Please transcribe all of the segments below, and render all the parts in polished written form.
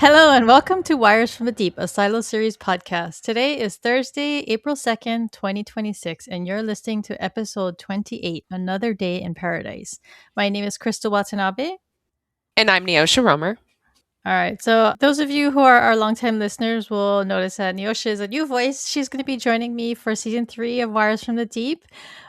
Hello and welcome to Wires from the Deep, a Silo Series podcast. Today is Thursday, April 2nd, 2026, and you're listening to episode 28, Another Day in Paradise. My name is Crystal Watanabe. And I'm Neoshia Roemer. All right, so those of you who are our longtime listeners will notice that Neoshia is a new voice. She's going to be joining me for season 3 of Wires from the Deep.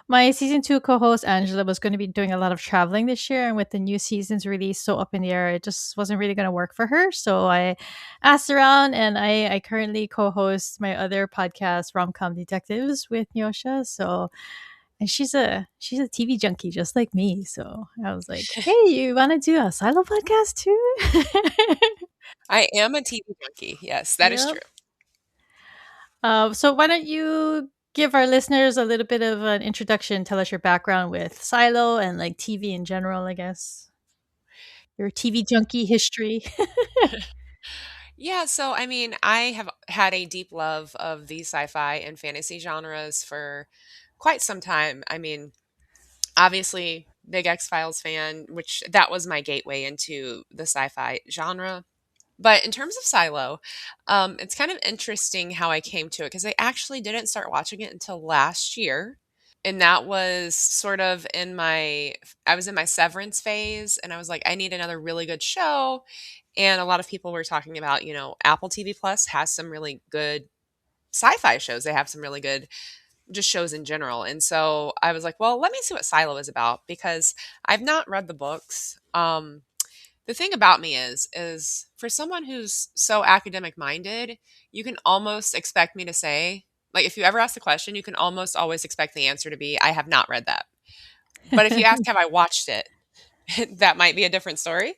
My season 2 co host, Angela, was going to be doing a lot of traveling this year, and with the new season's release so up in the air, it just wasn't really going to work for her. So I asked around, and I currently co host my other podcast, Romcom Detectives, with Neoshia. So and she's a TV junkie just like me. So I was like, "Hey, you want to do a silo podcast too?" I am a TV junkie. Yes, that is Yep. true. So why don't you give our listeners a little bit of an introduction? Tell us your background with Silo and like TV in general, I guess. Your TV junkie history. Yeah, so I mean, I have had a deep love of the sci-fi and fantasy genres for quite some time. I mean, obviously, big X-Files fan, which that was my gateway into the sci-fi genre. But in terms of Silo, it's kind of interesting how I came to it because I actually didn't start watching it until last year. And that was sort of I was in my severance phase and I was like, I need another really good show. And a lot of people were talking about, Apple TV Plus has some really good sci-fi shows. They have some really good just shows in general. And so I was like, well, let me see what Silo is about because I've not read the books. The thing about me is for someone who's so academic minded, you can almost expect me to say, like if you ever ask the question, you can almost always expect the answer to be, I have not read that. But if you ask, have I watched it? That might be a different story.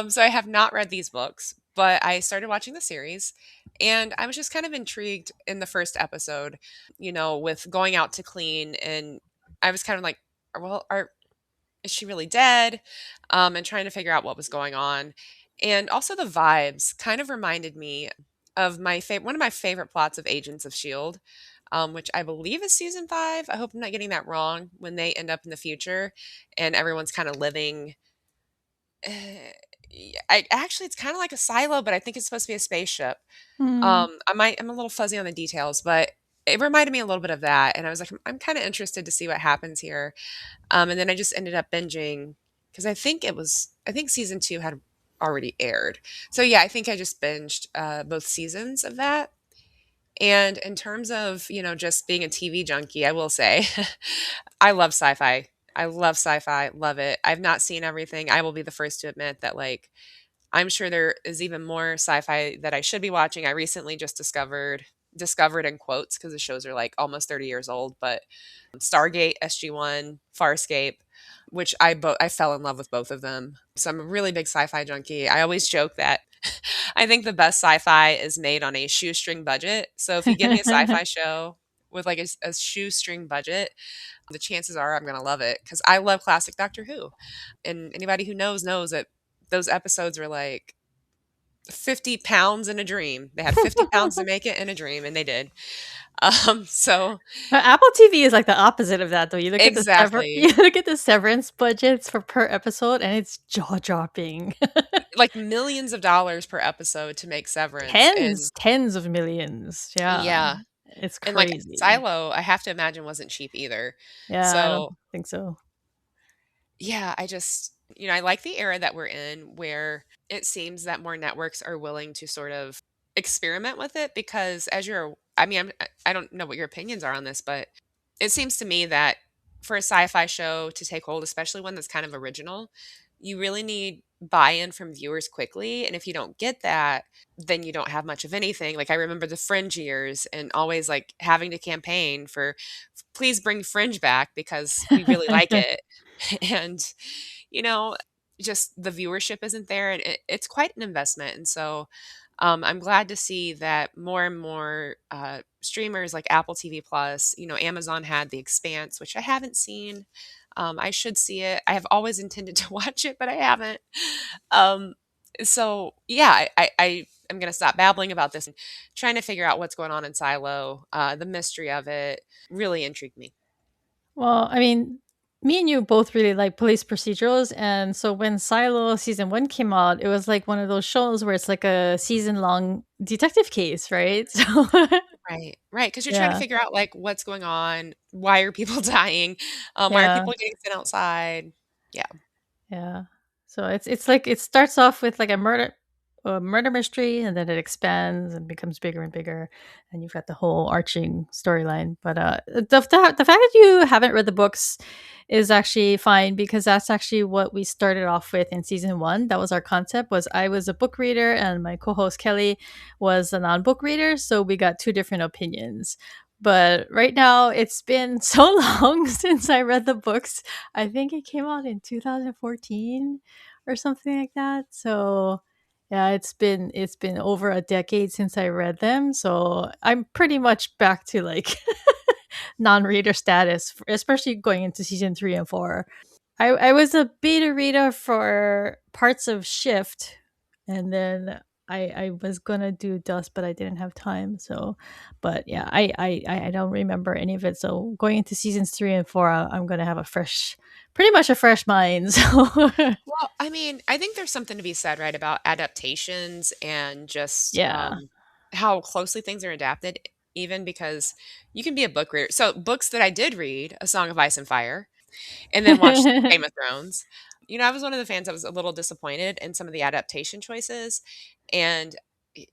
So I have not read these books, but I started watching the series and I was just kind of intrigued in the first episode, with going out to clean. And I was kind of like, well, is she really dead? And trying to figure out what was going on. And also the vibes kind of reminded me of one of my favorite plots of Agents of Shield, which I believe is season 5. I hope I'm not getting that wrong. When they end up in the future and everyone's kind of living. It's kind of like a silo, but I think it's supposed to be a spaceship. Hmm. I'm a little fuzzy on the details, but it reminded me a little bit of that, and I was like, I'm kind of interested to see what happens here. And then I just ended up binging because I think season 2 had already aired. So yeah, I think I just binged both seasons of that. And in terms of, just being a TV junkie, I will say I love sci-fi. I love sci-fi, love it. I've not seen everything. I will be the first to admit that like I'm sure there is even more sci-fi that I should be watching. I recently just discovered in quotes because the shows are like almost 30 years old, but Stargate, SG-1, Farscape, which I fell in love with both of them. So I'm a really big sci-fi junkie. I always joke that I think the best sci-fi is made on a shoestring budget. So if you give me a sci-fi show with like a shoestring budget, the chances are I'm going to love it because I love classic Doctor Who. And anybody who knows that those episodes were like 50 pounds in a dream. They had 50 pounds to make it in a dream, and they did. So Apple TV is like the opposite of that, though. You exactly. look at the severance budgets for per episode, and it's jaw dropping. Like millions of dollars per episode to make Severance. And Tens of millions. Yeah, yeah. it's And like crazy. Silo, I have to imagine wasn't cheap either. Yeah, I don't So think so. yeah, I like the era that we're in where it seems that more networks are willing to sort of experiment with it because I mean, I don't know what your opinions are on this, but it seems to me that for a sci-fi show to take hold, especially one that's kind of original, you really need buy-in from viewers quickly. And if you don't get that, then you don't have much of anything. Like I remember the Fringe years and always like having to campaign for please bring Fringe back because we really like it. And, you know, just the viewership isn't there and it's quite an investment. And so I'm glad to see that more and more streamers like Apple TV Plus, Amazon had The Expanse, which I haven't seen. I should see it. I have always intended to watch it, but I haven't. Um, so yeah, I am going to stop babbling about this and trying to figure out what's going on in Silo. The mystery of it really intrigued me. Well, I mean, me and you both really like police procedurals, and so when Silo season 1 came out, it was like one of those shows where it's like a season-long detective case, right? So Right, right, because 'cause you're trying to yeah, figure out, like, what's going on, why are people dying, why are yeah. people getting sent outside? Yeah. Yeah. So it's like it starts off with like a murder mystery, and then it expands and becomes bigger and bigger, and you've got the whole arching storyline. But the fact that you haven't read the books is actually fine, because that's actually what we started off with in season 1. That was our concept. Was I was a book reader and my co-host Kelly was a non-book reader, so we got two different opinions. But right now, it's been so long since I read the books. I think it came out in 2014 or something like that. So yeah, it's been over a decade since I read them. So I'm pretty much back to like non-reader status, especially going into season 3 and 4. I was a beta reader for parts of Shift, and then I was gonna do Dust, but I didn't have time. So, but yeah, I don't remember any of it. So going into seasons 3 and 4, I'm gonna have a fresh, pretty much a fresh mind. So Well, I mean, I think there's something to be said, right, about adaptations and just, yeah. how closely things are adapted, even because you can be a book reader. So, books that I did read, A Song of Ice and Fire, and then watched Game of Thrones. I was one of the fans that was a little disappointed in some of the adaptation choices, and I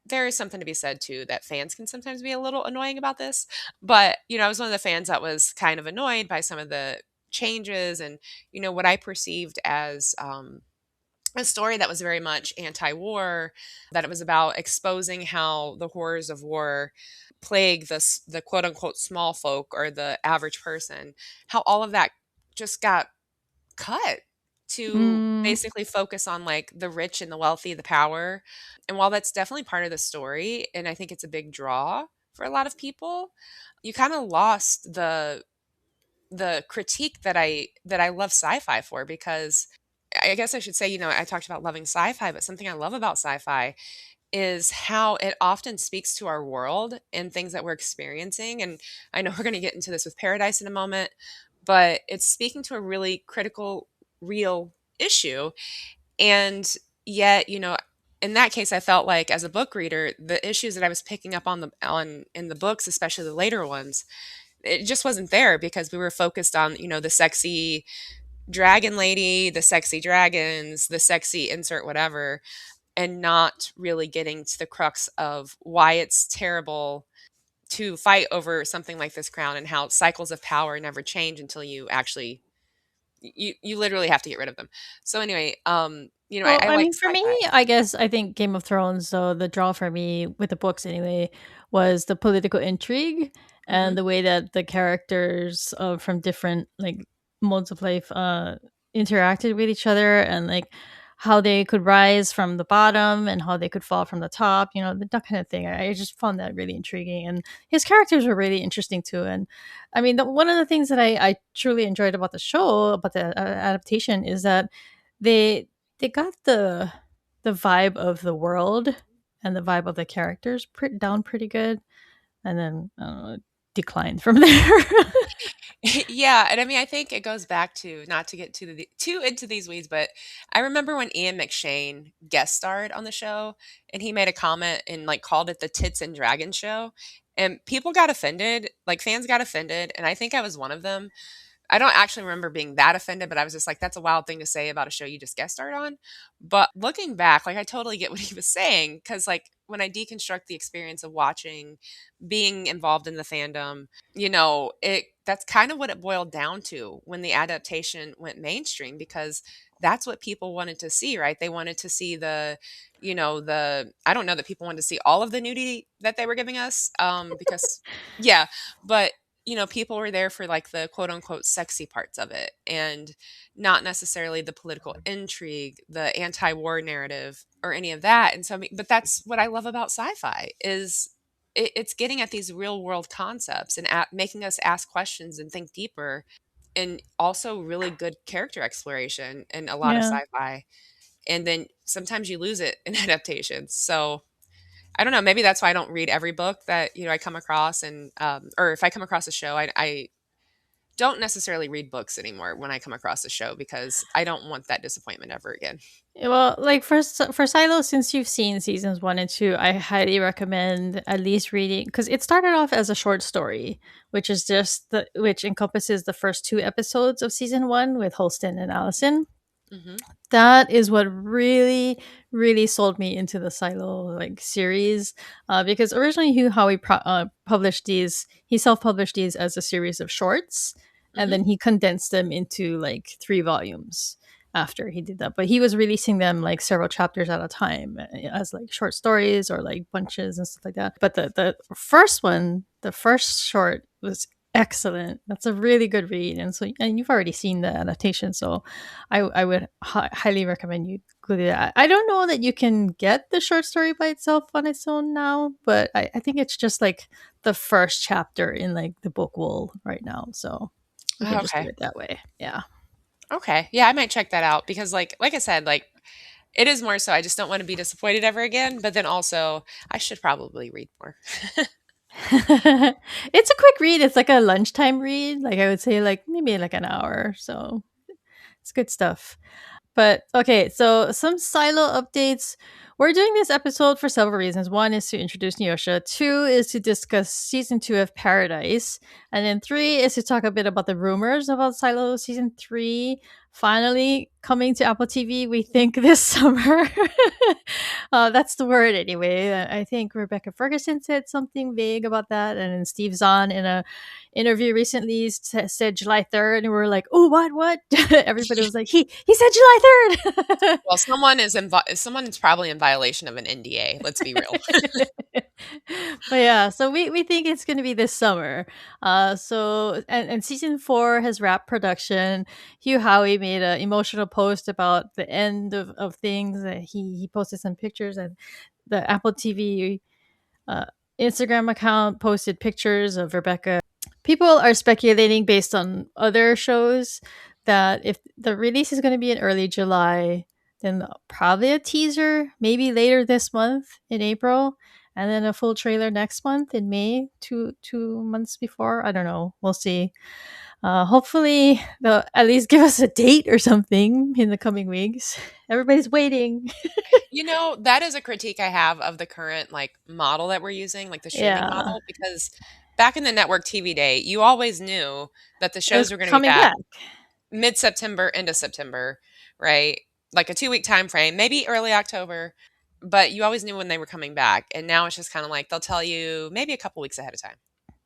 there is something to be said too that fans can sometimes be a little annoying about this, but, I was one of the fans that was kind of annoyed by some of the changes and, what I perceived as, a story that was very much anti-war, that it was about exposing how the horrors of war plague the quote unquote small folk or the average person, how all of that just got cut to Mm, basically focus on like the rich and the wealthy, the power. And while that's definitely part of the story, and I think it's a big draw for a lot of people, you kind of lost the critique that I love sci-fi for, because I guess I should say, I talked about loving sci-fi, but something I love about sci-fi is how it often speaks to our world and things that we're experiencing. And I know we're going to get into this with Paradise in a moment, but it's speaking to a really critical, real issue. And yet, in that case, I felt like as a book reader, the issues that I was picking up on in the books, especially the later ones, it just wasn't there because we were focused on, the sexy dragon lady, the sexy dragons, the sexy insert whatever, and not really getting to the crux of why it's terrible to fight over something like this crown, and how cycles of power never change until you actually you literally have to get rid of them. So anyway, well, I I like mean, for me, sci-fi. I guess I think Game of Thrones, so the draw for me with the books anyway, was the political intrigue Hmm. and the way that the characters from different like modes of life interacted with each other, and like how they could rise from the bottom and how they could fall from the top, that kind of thing. I just found that really intriguing, and his characters were really interesting too. And I mean, one of the things that I truly enjoyed about the show, about the adaptation, is that they they got the vibe of the world and the vibe of the characters down pretty good, and then I don't know, declined from there. Yeah, and I mean, I think it goes back to, not to get too into these weeds, but I remember when Ian McShane guest starred on the show, and he made a comment and like called it the Tits and Dragons show, and people got offended, like fans got offended, and I think I was one of them. I don't actually remember being that offended, but I was just like, that's a wild thing to say about a show you just guest starred on. But looking back, like I totally get what he was saying, because like when I deconstruct the experience of watching, being involved in the fandom, it that's kind of what it boiled down to when the adaptation went mainstream, because that's what people wanted to see, right? They wanted to see the I don't know that people wanted to see all of the nudity that they were giving us, because yeah, but people were there for like the quote unquote sexy parts of it, and not necessarily the political intrigue, the anti-war narrative, or any of that. And so, I mean, but that's what I love about sci-fi is it's getting at these real world concepts and making us ask questions and think deeper, and also really good character exploration in a lot of Yeah. sci-fi. And then sometimes you lose it in adaptations. So I don't know. Maybe that's why I don't read every book that I come across, and or if I come across a show, I don't necessarily read books anymore when I come across a show because I don't want that disappointment ever again. Well, like for Silo, since you've seen seasons 1 and 2, I highly recommend at least reading because it started off as a short story, which encompasses the first 2 episodes of season 1 with Holston and Allison. Hmm. That is what really sold me into the Silo like series, because originally Hugh Howey published these. He self-published these as a series of shorts, and Hmm. then he condensed them into like 3 volumes after he did that. But he was releasing them like several chapters at a time, as like short stories or like bunches and stuff like that. But the first one, the first short was excellent. That's a really good read, and you've already seen the adaptation, so I would highly recommend you go do that. I don't know that you can get the short story by itself on its own now, but I think it's just like the first chapter in like the book wool right now, so you can just do Okay. it that way. Yeah. Okay. Yeah, I might check that out because like I said, like it is more so I just don't want to be disappointed ever again, but then also I should probably read more. It's a quick read. It's like a lunchtime read. Like I would say, like maybe like an hour. So it's good stuff. But okay, so some silo updates. We're doing this episode for several reasons. One is to introduce Neosha, two is to discuss season 2 of Paradise, and then three is to talk a bit about the rumors about Silo season 3 finally coming to Apple TV, we think, this summer. That's the word anyway. I think Rebecca Ferguson said something vague about that, and then Steve Zahn in a interview recently said July 3rd, and we were like, "Oh, what?" Everybody was like, "He said July 3rd." Well, someone is probably in violation of an NDA. Let's be real. But yeah, so we think it's going to be this summer. And season 4 has wrapped production. Hugh Howey made an emotional post about the end of things. He posted some pictures, and the Apple TV uh, Instagram account posted pictures of Rebecca. People are speculating based on other shows that if the release is going to be in early July, then probably a teaser, maybe later this month in April, and then a full trailer next month in May, two months before. I don't know. We'll see. Hopefully, they'll at least give us a date or something in the coming weeks. Everybody's waiting. You know, that is a critique I have of the current like model that we're using, like the streaming Yeah, model, because back in the network TV day, you always knew that the it was shows were going to be coming back back. mid-September into September, right? Like a 2-week time frame, maybe early October, but you always knew when they were coming back. And now it's just kind of like they'll tell you maybe a couple weeks ahead of time.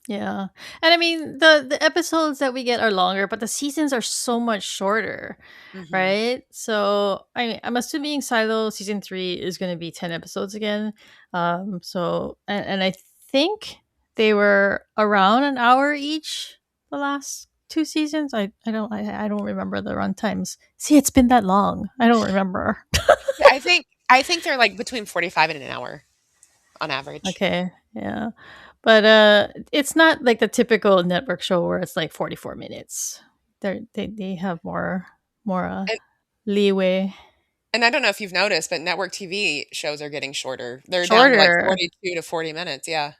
Yeah. And I mean the episodes that we get are longer, but the seasons are so much shorter, Hmm. right? So I'm assuming Silo season 3 is going to be 10 episodes again. And I think they were around an hour each the last 2 seasons. I don't remember the run times. See, it's been that long. I don't remember. Yeah, I think they're like between 45 and an hour on average. Okay. Yeah. But it's not like the typical network show where it's like 44 minutes. They have more And leeway. and I don't know if you've noticed, but network TV shows are getting shorter. They're down to like Shorter. 42 to 40 minutes. Yeah.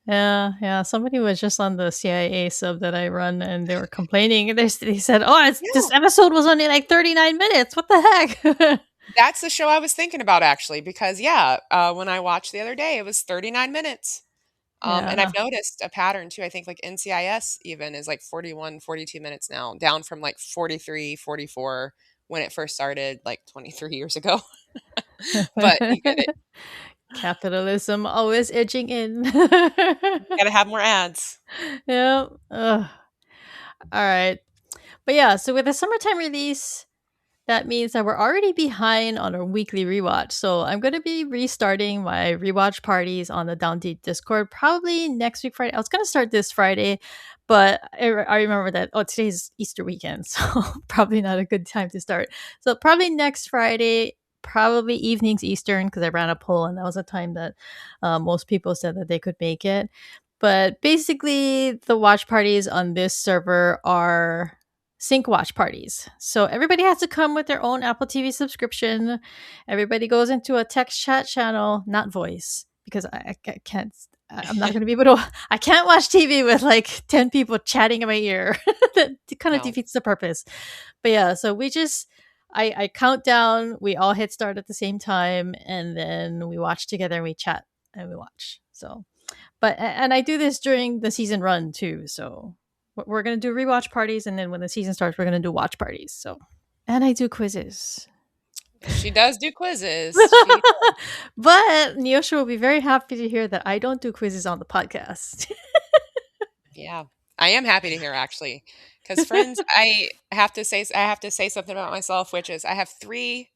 Yeah, yeah. Somebody was just on the CIA sub that I run, and they were complaining. They said, "Oh, this Yeah. episode was only like 39 minutes. What the heck?" That's the show I was thinking about actually, because yeah, when I watched the other day, it was 39 minutes. And I've Yeah. noticed a pattern too. I think like NCIS even is like 41, 42 minutes now, down from like 43, 44 when it first started like 23 years ago. But you get it. Capitalism always edging in. Gotta have more ads. Yeah. Ugh. All right. But yeah, so with the summertime release, that means that we're already behind on our weekly rewatch. So I'm going to be restarting my rewatch parties on the Down Deep Discord probably next week Friday. I was going to start this Friday, but I remember that, oh, today's Easter weekend. So probably not a good time to start. So probably next Friday, probably evenings Eastern, because I ran a poll and that was a time that most people said that they could make it. But basically, the watch parties on this server are sync watch parties. So everybody has to come with their own Apple TV subscription. Everybody goes into a text chat channel, not voice, because I can't. I'm not going to be able to. I can't watch TV with like 10 people chatting in my ear. That kind of No. defeats the purpose. But yeah, so I count down. We all hit start at the same time, and then we watch together and we chat and we watch. So, and I do this during the season run too. So we're going to do rewatch parties, and then when the season starts, we're going to do watch parties. So, and I do quizzes. She does do quizzes. She But Neosha will be very happy to hear that I don't do quizzes on the podcast. Yeah. I am happy to hear actually. Because friends, I have to say something about myself, which is I have 3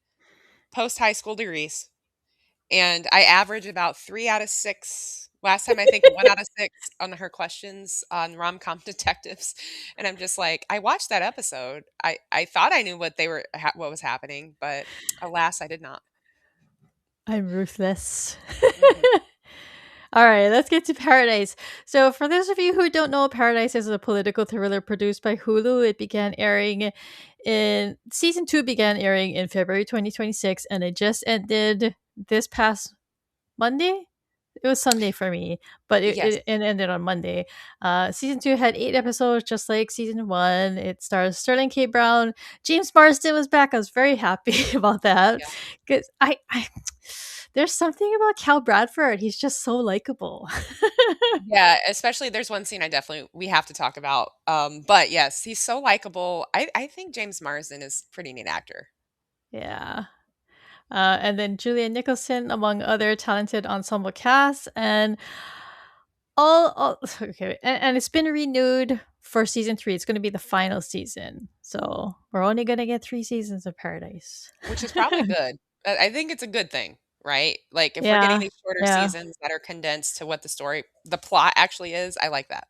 post high school degrees and I average about 3 out of 6. Last time I think 1 out of 6 on her questions on rom-com detectives. And I'm just like, I watched that episode. I thought I knew what was happening, but alas, I did not. I'm ruthless. Mhm. All right, let's get to Paradise. So, for those of you who don't know, Paradise is a political thriller produced by Hulu. It began airing in season 2 began airing in February 2026, and it just ended this past Monday. It was Sunday for me, but Yes. it ended on Monday. Season 2 had 8 episodes, just like season 1. It stars Sterling K. Brown. James Marsden was back. I was very happy about that Yeah. because I there's something about Cal Bradford. He's just so likable. Yeah, especially there's one scene we have to talk about. But yes, he's so likable. I think James Marsden is a pretty neat actor. Yeah. And then Julian Nicholson, among other talented ensemble casts, and all okay, and it's been renewed for season 3. It's going to be the final season, so we're only going to get 3 seasons of Paradise. Which is probably good. I think it's a good thing, right? Like, if we're getting Yeah, these shorter yeah. seasons that are condensed to what the plot actually is, I like that.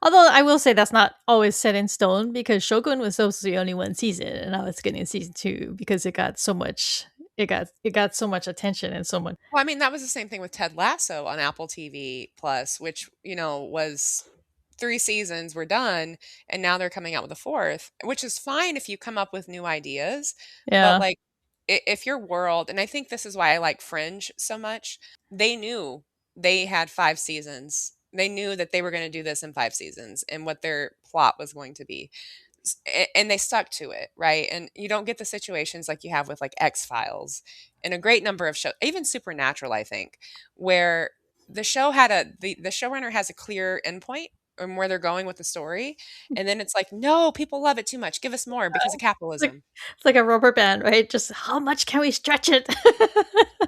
Although I will say that's not always set in stone because Shogun was supposed to be only 1 season, and now it's getting season 2 because it got so much. It got so much attention and so much. Well, I mean, that was the same thing with Ted Lasso on Apple TV Plus, which, was 3 seasons were done, and now they're coming out with a 4th, which is fine if you come up with new ideas, but, Yeah, like, if your world and I think this is why I like Fringe so much, they knew they had 5 seasons. They knew that they were gonna do this in 5 seasons and what their plot was going to be. And they stuck to it, right? And you don't get the situations like you have with like X Files and a great number of shows, even Supernatural, I think, where the showrunner has a clear endpoint and where they're going with the story, and then it's like, no, people love it too much. Give us more because of it's like capitalism. it's like a rubber band, right? Just how much can we stretch it?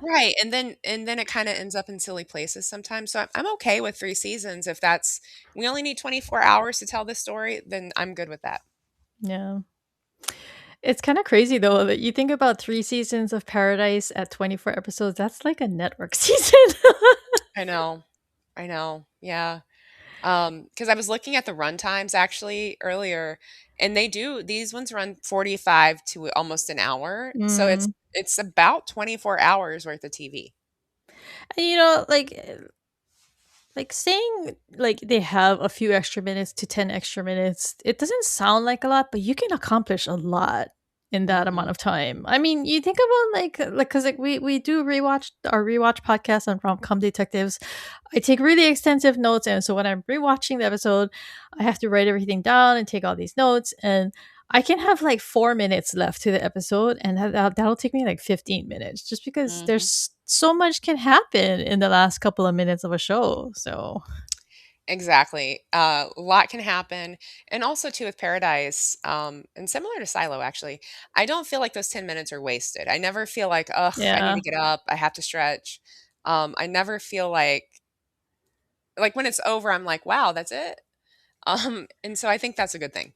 Right, and then it kinda ends up in silly places sometimes, so I'm okay with 3 seasons if that's we only need 24 hours to tell this story, then I'm good with that. Yeah. It's kind of crazy though that you think about 3 seasons of Paradise at 24 episodes. That's like a network season. I know, I know, yeah. Because I was looking at the run times actually earlier, and these ones run 45 to almost an hour, so it's Mm. it's about 24 hours worth of TV. And like saying like they have a few extra minutes to 10 extra minutes, it doesn't sound like a lot, but you can accomplish a lot in that amount Mhm. of time. I mean, you think about like because like we do rewatch our rewatch podcast on rom-com detectives. I take really extensive notes, and so when I'm rewatching the episode, I have to write everything down and take all these notes, and I can have like 4 minutes left to the episode, and that'll take me like 15 minutes just because Mhm. there's so much can happen in the last couple of minutes of a show. So, Exactly. A lot can happen. And also too with Paradise, and similar to Silo actually, I don't feel like those 10 minutes are wasted. I never feel like, ugh, I need yeah. to get up, I have to stretch. I never feel like when it's over, I'm like, wow, that's it. And so I think that's a good thing.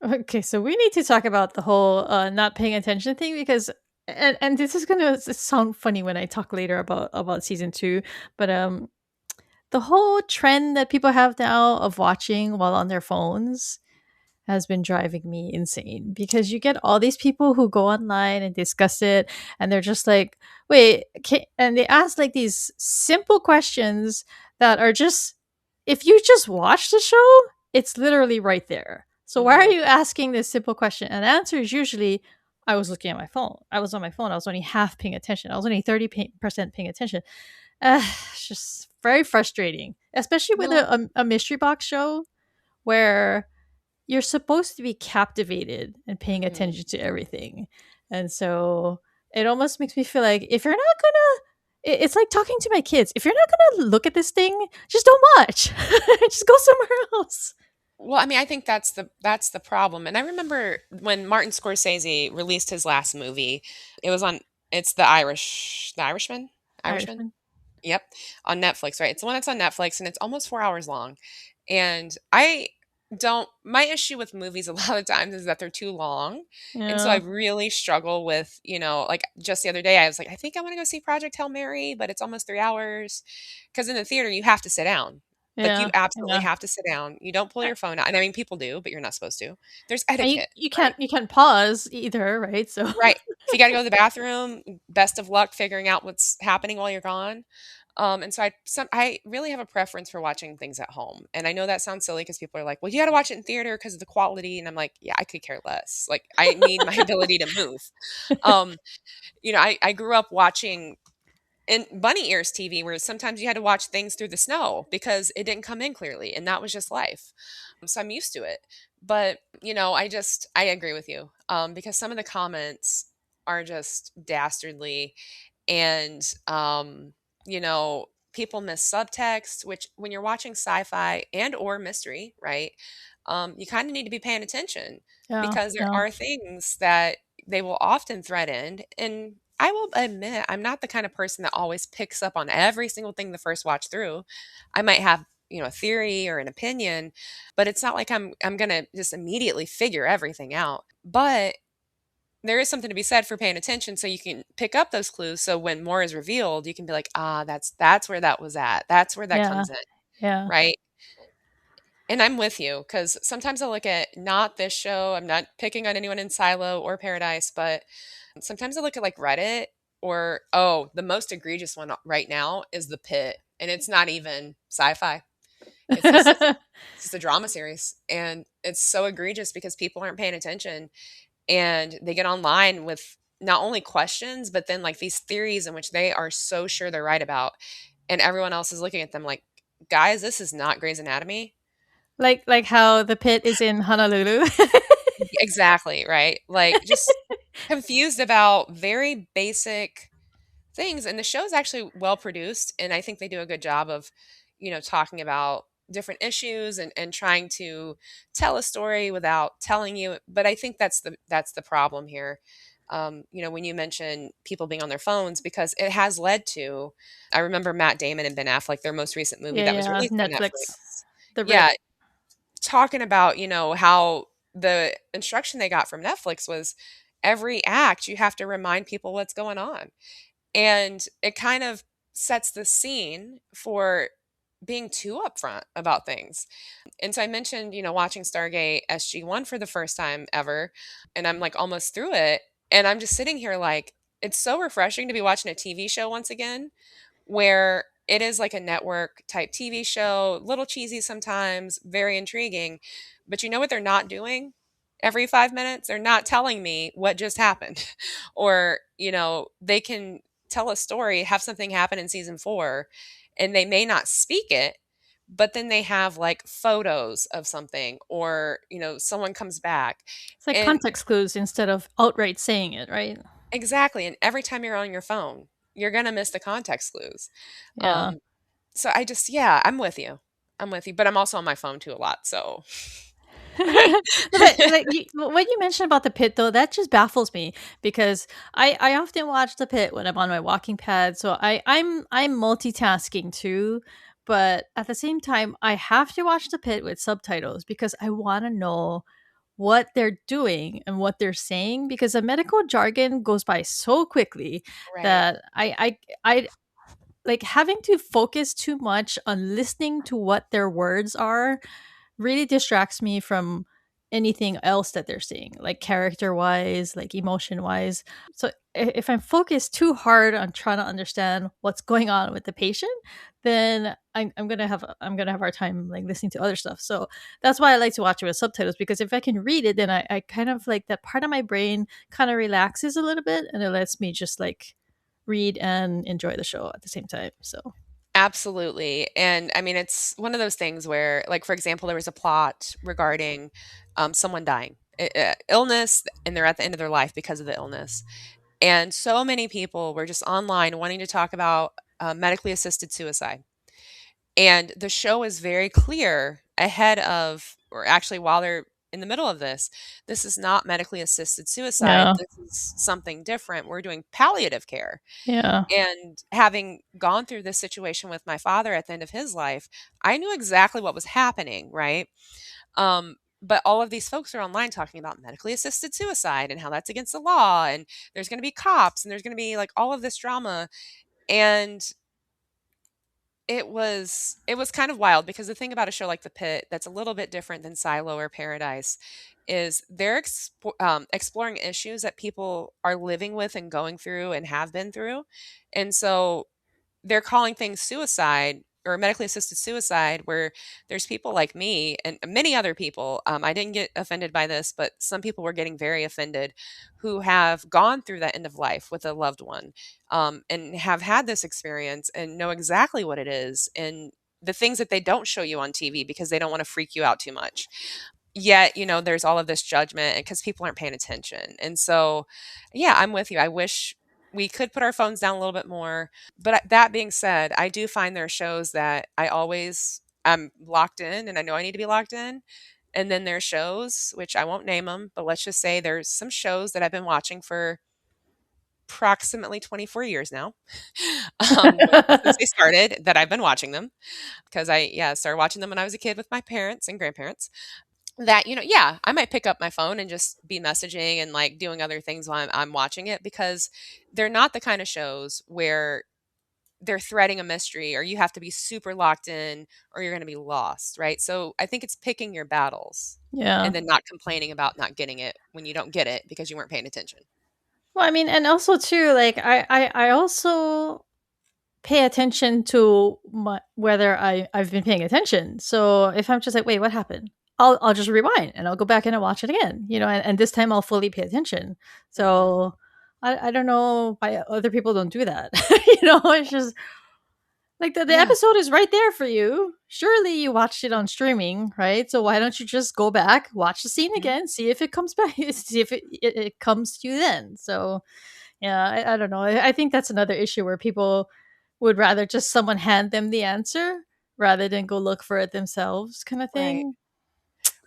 Okay, so we need to talk about the whole not paying attention thing because and this is going to sound funny when I talk later about season 2, but the whole trend that people have now of watching while on their phones has been driving me insane because you get all these people who go online and discuss it, and they're just like, wait, and they ask like these simple questions that are just, if you just watch the show, it's literally right there. So why are Mhm. you asking this simple question? And the answer is usually, I was looking at my phone. I was on my phone. I was only half paying attention. I was only 30% paying attention. It's just very frustrating, especially with Well, a mystery box show where you're supposed to be captivated and paying mhm. attention to everything. And so it almost makes me feel like if you're not gonna, it's like talking to my kids. If you're not gonna look at this thing, just don't watch. Just go somewhere else. Well, I mean, I think that's the problem. And I remember when Martin Scorsese released his last movie, it was on it's the Irishman? Irishman? Irishman. Yep, on Netflix, right? It's the one that's on Netflix and it's almost 4 hours long. And I don't my issue with movies a lot of times is that they're too long. And so I Yeah. really struggle with, like just the other day I was like, I think I want to go see Project Hail Mary, but it's almost 3 hours. Because in the theater you have to sit down. Like you Yeah. absolutely Yeah. have to sit down. You don't pull Uh, your phone out. And I mean people do, but you're not supposed to. There's And you, etiquette, you right? can't you can't pause either, right? So Right. If you got to go to the bathroom, best of luck figuring out what's happening while you're gone. And so I really have a preference for watching things at home. And I know that sounds silly because people are like, "Well, you got to watch it in theater because of the quality." And I'm like, "Yeah, I could care less. Like, I need my ability to move." Um, I grew up watching in bunny ears TV, where sometimes you had to watch things through the snow because it didn't come in clearly, and that was just life. So I'm used to it. But I agree with you because some of the comments are just dastardly and you know people miss subtext, which when you're watching sci-fi and or mystery, right, you kind of need to be paying attention yeah, because there yeah, are things that they will often thread in. And I will admit I'm not the kind of person that always picks up on every single thing the first watch through. I might have a theory or an opinion, but it's not like I'm gonna just immediately figure everything out. But there is something to be said for paying attention so you can pick up those clues, so when more is revealed, you can be like, "Ah, that's where that was at. That's where that yeah, comes in." yeah. Right? And I'm with you because sometimes I look at not this show, I'm not picking on anyone in Silo or Paradise, but sometimes I look at like Reddit or, oh, the most egregious one right now is The Pit, and it's not even sci-fi. It's just it's just a drama series, and it's so egregious because people aren't paying attention and they get online with not only questions but then like these theories in which they are so sure they're right about, and everyone else is looking at them like, guys, this is not Grey's Anatomy. Like how the pit is in Honolulu. Exactly, right? Like just confused about very basic things. And the show is actually well produced, and I think they do a good job of talking about different issues and trying to tell a story without telling you. But I think that's the problem here. When you mention people being on their phones, because it has led to, I remember Matt Damon and Ben Affleck, their most recent movie Yeah, that was yeah, released on Netflix. Netflix. The Yeah, Rip. talking about how the instruction they got from Netflix was every act you have to remind people what's going on, and it kind of sets the scene for being too upfront about things. And so I mentioned, watching Stargate SG-1 for the first time ever, and I'm like almost through it, and I'm just sitting here like it's so refreshing to be watching a TV show once again, where it is like a network type TV show, little cheesy sometimes, very intriguing. But you know what they're not doing? Every 5 minutes, they're not telling me what just happened. Or, they can tell a story, have something happen in season 4, and they may not speak it, but then they have like photos of something, or, someone comes back. It's like And context clues instead of outright saying it, right? exactly. And every time you're on your phone, you're going to miss the context clues. Yeah. Um, So I just yeah, I'm with you. I'm with you, but I'm also on my phone too a lot, so No, but like what you mentioned about the pit though, that just baffles me because I often watch the pit when I'm on my walking pad. So I'm multitasking too, but at the same time I have to watch the pit with subtitles because I want to know what they're doing and what they're saying because the medical jargon goes by so quickly right. that I like having to focus too much on listening to what their words are really distracts me from anything else that they're seeing, like character wise, like emotion wise. So if I'm focused too hard on trying to understand what's going on with the patient, then I'm gonna have our time like listening to other stuff. So that's why I like to watch it with subtitles, because if I can read it, then I kind of like that part of my brain kind of relaxes a little bit, and it lets me just like read and enjoy the show at the same time. So Absolutely. And I mean, it's one of those things where, like, for example, there was a plot regarding someone dying, illness, and they're at the end of their life because of the illness. And so many people were just online wanting to talk about medically assisted suicide. And the show is very clear ahead of, or actually while they're in the middle of this is not medically assisted suicide. yeah, This is something different. We're doing palliative care. yeah, And having gone through this situation with my father at the end of his life, I knew exactly what was happening, right? But all of these folks are online talking about medically assisted suicide and how that's against the law, and there's going to be cops, and there's going to be like all of this drama. And it was kind of wild because the thing about a show like The Pit that's a little bit different than Silo or Paradise is they're exploring issues that people are living with and going through and have been through. And so they're calling things suicide or medically assisted suicide, where there's people like me and many other people. I didn't get offended by this, but some people were getting very offended who have gone through that end of life with a loved one, and have had this experience and know exactly what it is and the things that they don't show you on TV because they don't want to freak you out too much. Yet, there's all of this judgment because people aren't paying attention. And so, yeah, I'm with you. I wish we could put our phones down a little bit more. But that being said, I do find there are shows that I'm locked in and I know I need to be locked in. And then there are shows, which I won't name them, but let's just say there's some shows that I've been watching for approximately 24 years now, since they started, that I've been watching them because yeah, started watching them when I was a kid with my parents and grandparents. That, yeah, I might pick up my phone and just be messaging and like doing other things while I'm watching it, because they're not the kind of shows where they're threading a mystery or you have to be super locked in or you're going to be lost, right? So I think it's picking your battles yeah. and then not complaining about not getting it when you don't get it because you weren't paying attention. Well, I mean, and also too, like I also pay attention to whether I've been paying attention. So if I'm just like, wait, what happened? I'll just rewind and I'll go back in and watch it again, and this time I'll fully pay attention. Mhm. So I don't know why other people don't do that. It's just like the Yeah. episode is right there for you. Surely you watched it on streaming, right? So why don't you just go back, watch the scene Mhm. again, see if it comes back, see if it comes to you then. So yeah, I don't know. I think that's another issue where people would rather just someone hand them the answer rather than go look for it themselves, kind of Right. thing.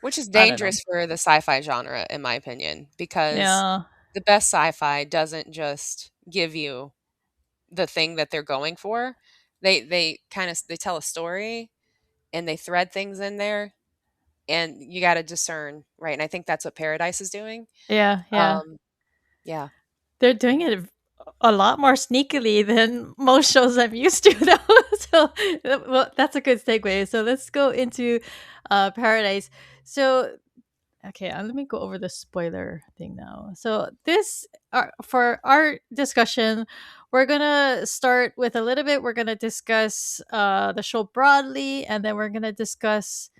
Which is I don't know. dangerous for the sci-fi genre, in my opinion, because Yeah, the best sci-fi doesn't just give you the thing that they're going for. They kind of they tell a story and they thread things in there, and you got to discern, right? And I think that's what Paradise is doing. yeah, yeah. Um, yeah, They're doing it a lot more sneakily than most shows I'm used to, though. So, well, that's a good segue. So let's go into Paradise. So okay, let me go over the spoiler thing now. So this for our discussion, we're gonna start with a little bit. We're gonna discuss the show broadly, and then we're gonna discuss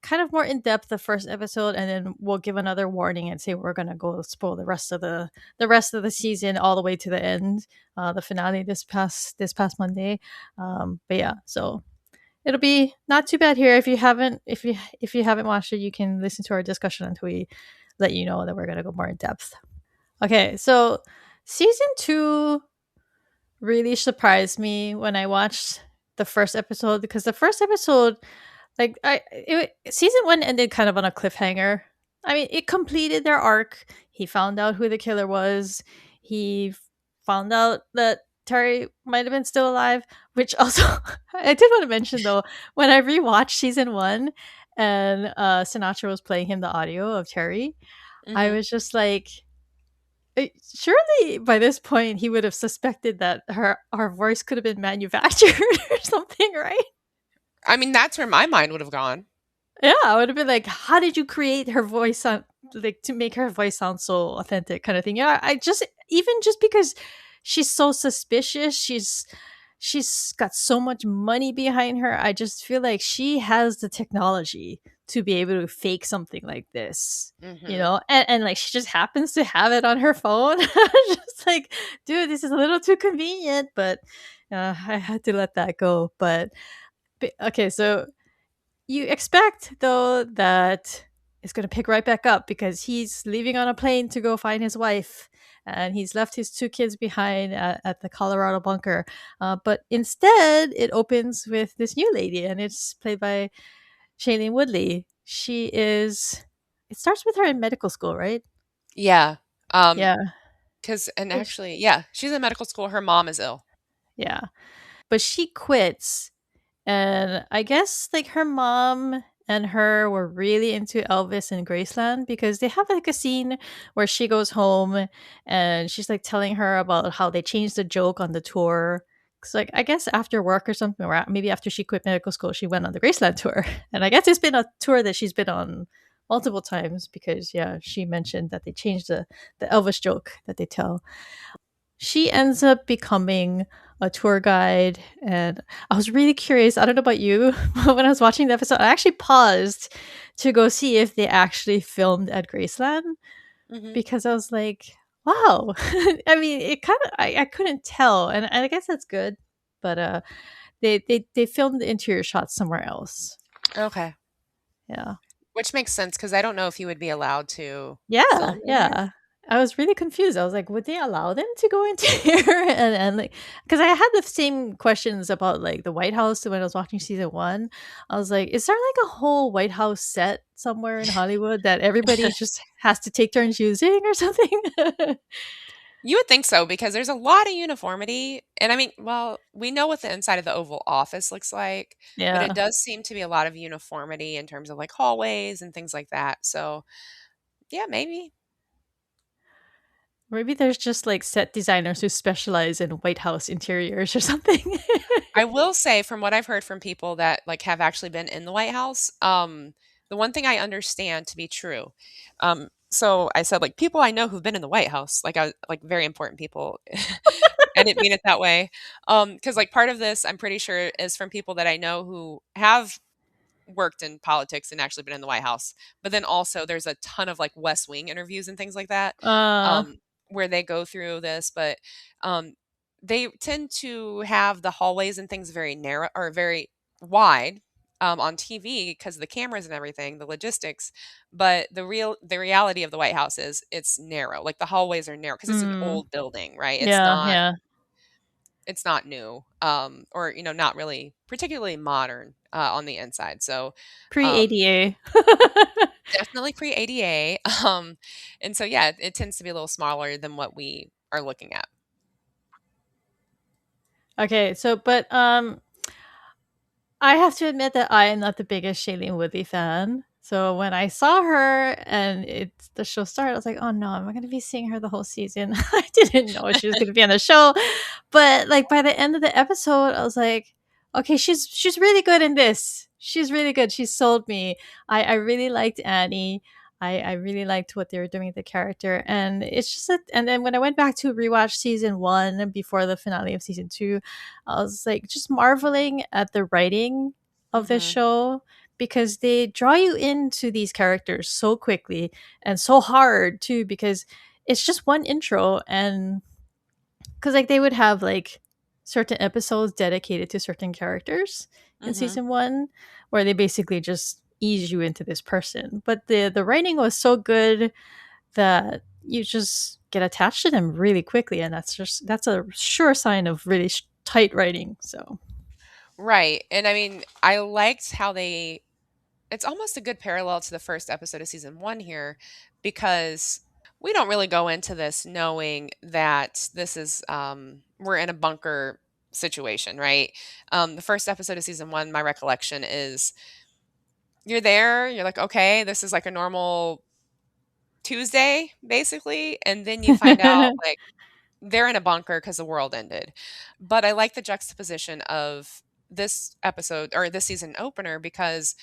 kind of more in depth the first episode, and then we'll give another warning and say we're gonna go spoil the rest of the season all the way to the end, the finale this past Monday. But yeah, so it'll be not too bad here. If you haven't watched it, you can listen to our discussion until we let you know that we're gonna go more in depth. Okay, so season two really surprised me when I watched the first episode, because the first episode, like season one ended kind of on a cliffhanger. I mean, it completed their arc. He found out who the killer was. He found out that Terry might have been still alive, which also I did want to mention though, when I rewatched season one and Sinatra was playing him the audio of Terry, I hmm was just like, surely by this point he would have suspected that her voice could have been manufactured or something, right? I mean, that's where my mind would have gone. Yeah, I would have been like, how did you create her voice sound, like, to make her voice sound so authentic, kind of thing. Yeah, I just, even just because she's so suspicious, she's she's got so much money behind her. I just feel like she has the technology to be able to fake something like this, you Mhm. know? And like she just happens to have it on her phone. Just like, dude, this is a little too convenient, but I had to let that go. But okay, so you expect though that it's going to pick right back up because he's leaving on a plane to go find his wife, and he's left his two kids behind at the Colorado bunker. But instead, it opens with this new lady, and it's played by Shailene Woodley. She is. It starts with her in medical school, right? Yeah. Um, Yeah. 'Cause and Which, actually, yeah, she's in medical school, her mom is ill. yeah. But she quits. And I guess like her mom and her were really into Elvis and Graceland because they have like a scene where she goes home and she's like telling her about how they changed the joke on the tour. Cause like I guess after work or something, or maybe after she quit medical school, she went on the Graceland tour. And I guess it's been a tour that she's been on multiple times because yeah, she mentioned that they changed the Elvis joke that they tell. She ends up becoming a tour guide, and I was really curious. I don't know about you, but when I was watching the episode, I actually paused to go see if they actually filmed at Graceland Mhm. because I was like, wow. I mean, it kind of I couldn't tell, and I guess that's good. But they filmed the interior shots somewhere else. Okay. Yeah. Which makes sense because I don't know if you would be allowed to Yeah, film in there. yeah. I was really confused. I was like, would they allow them to go into here? And like, because I had the same questions about like the White House when I was watching season one. I was like, is there like a whole White House set somewhere in Hollywood that everybody just has to take turns using or something? You would think so because there's a lot of uniformity, and I mean, well, we know what the inside of the Oval Office looks like, but it Yeah. does seem to be a lot of uniformity in terms of, like, hallways and things like that, so, yeah, maybe. Maybe there's just like set designers who specialize in White House interiors or something. I will say from what I've heard from people that, like, have actually been in the White House, the one thing I understand to be true, so I said, like, people I know who've been in the White House, like, very important people. I didn't mean it that way. Because like, part of this, I'm pretty sure, is from people that I know who have worked in politics and actually been in the White House, but then also there's a ton of, like, West Wing interviews and things like that, uh, where they go through this, but, um, they tend to have the hallways and things very narrow or very wide, on TV because of the cameras and everything, the logistics, but the reality of the White House is it's narrow, like, the hallways are narrow because it's an mm, old building, right? yeah, yeah. It's not new, or, not really particularly modern, on the inside, so, Pre um, ADA. definitely pre-ADA, and so, yeah, it tends to be a little smaller than what we are looking at. Okay, so but I have to admit that I am not the biggest Shailene Woodley fan. So when I saw her and the show started, I was like, "Oh no, am I going to be seeing her the whole season?" I didn't know she was going to be on the show, but like by the end of the episode, I was like, "Okay, she's really good in this. She's really good. She sold me. I really liked Annie. I really liked what they were doing with the character, and it's just that. And then when I went back to rewatch season one before the finale of season two, I was like just marveling at the writing of this Mhm. show because they draw you into these characters so quickly and so hard too because it's just one intro, and because like they would have like certain episodes dedicated to certain characters in Mhm. season one where they basically just ease you into this person, but the writing was so good that you just get attached to them really quickly, and that's a sure sign of really tight writing. So Right, and I mean, I liked how they it's almost a good parallel to the first episode of season 1 here because we don't really go into this knowing that this is, we're in a bunker situation, right? The first episode of season 1, my recollection is you're there, you're like, "Okay, this is like a normal Tuesday, basically," and then you find out, like, they're in a bunker because the world ended. But I like the juxtaposition of this episode or this season opener because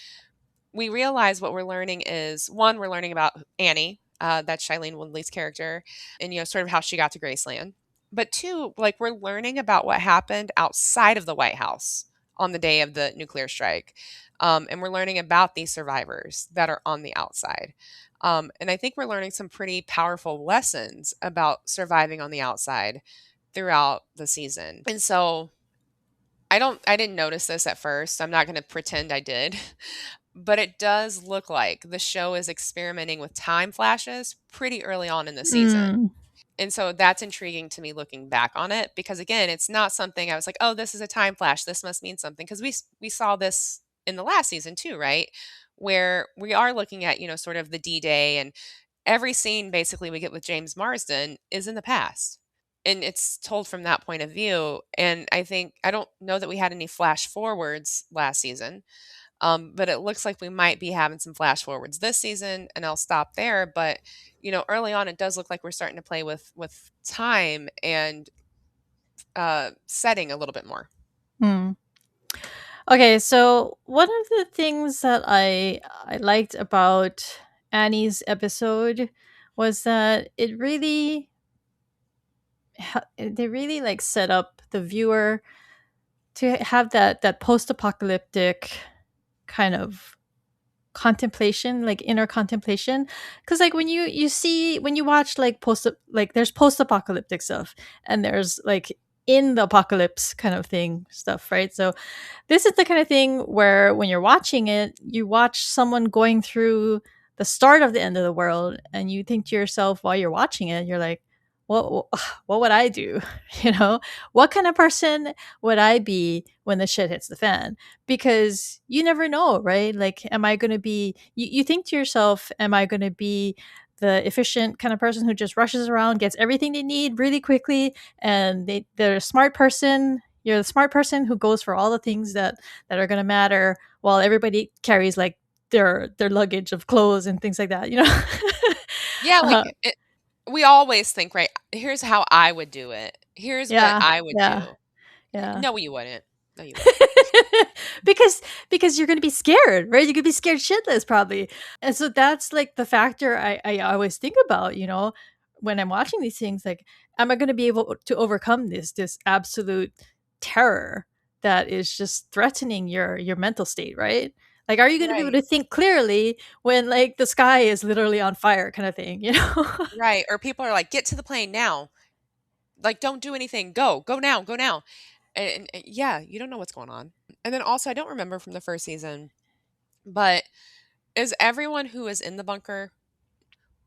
we realize what we're learning is, 1, we're learning about Annie, that's Shailene Woodley's character, and, sort of how she got to Graceland. but two, like we're learning about what happened outside of the White House on the day of the nuclear strike. And we're learning about these survivors that are on the outside. And I think we're learning some pretty powerful lessons about surviving on the outside throughout the season. And so I didn't notice this at first. I'm not going to pretend I did. But it does look like the show is experimenting with time flashes pretty early on in the season. Mm, And so that's intriguing to me looking back on it because again, it's not something I was like, "Oh, this is a time flash. This must mean something." Because we saw this in the last season too, right? Where we are looking at, sort of the D-Day, and every scene basically we get with James Marsden is in the past. And it's told from that point of view. And I don't know that we had any flash forwards last season. But it looks like we might be having some flash forwards this season, and I'll stop there. But early on, it does look like we're starting to play with time and setting a little bit more. mm. Okay, so one of the things that I liked about Annie's episode was that they really like set up the viewer to have that post-apocalyptic kind of contemplation, like inner contemplation. Because like when you watch like there's post-apocalyptic stuff, and there's like in the apocalypse kind of thing stuff, right? So this is the kind of thing where when you're watching it, you watch someone going through the start of the end of the world, and you think to yourself while you're watching it, you're like, what what would I do? You know, what kind of person would I be when the shit hits the fan? Because you never know, right? Like, am I going to be? You think to yourself, am I going to be the efficient kind of person who just rushes around, gets everything they need really quickly, and they're a smart person. You're the smart person who goes for all the things that are going to matter, while everybody carries like their luggage of clothes and things like that. You know. Yeah, uh, we always think, right? Here's how I would do it. Here's what yeah, I would yeah, do. yeah. No, you wouldn't. No, you wouldn't. because you're gonna be scared, right? You're gonna be scared shitless probably. And so that's like the factor I always think about, when I'm watching these things, like, am I gonna be able to overcome this absolute terror that is just threatening your mental state, right? Like, are you gonna be able Right, to think clearly when like the sky is literally on fire kind of thing, you know? right. Or people are like, "Get to the plane now. Like, don't do anything. Go now, go now." And yeah, you don't know what's going on. And then also, I don't remember from the first season, but is everyone who was in the bunker,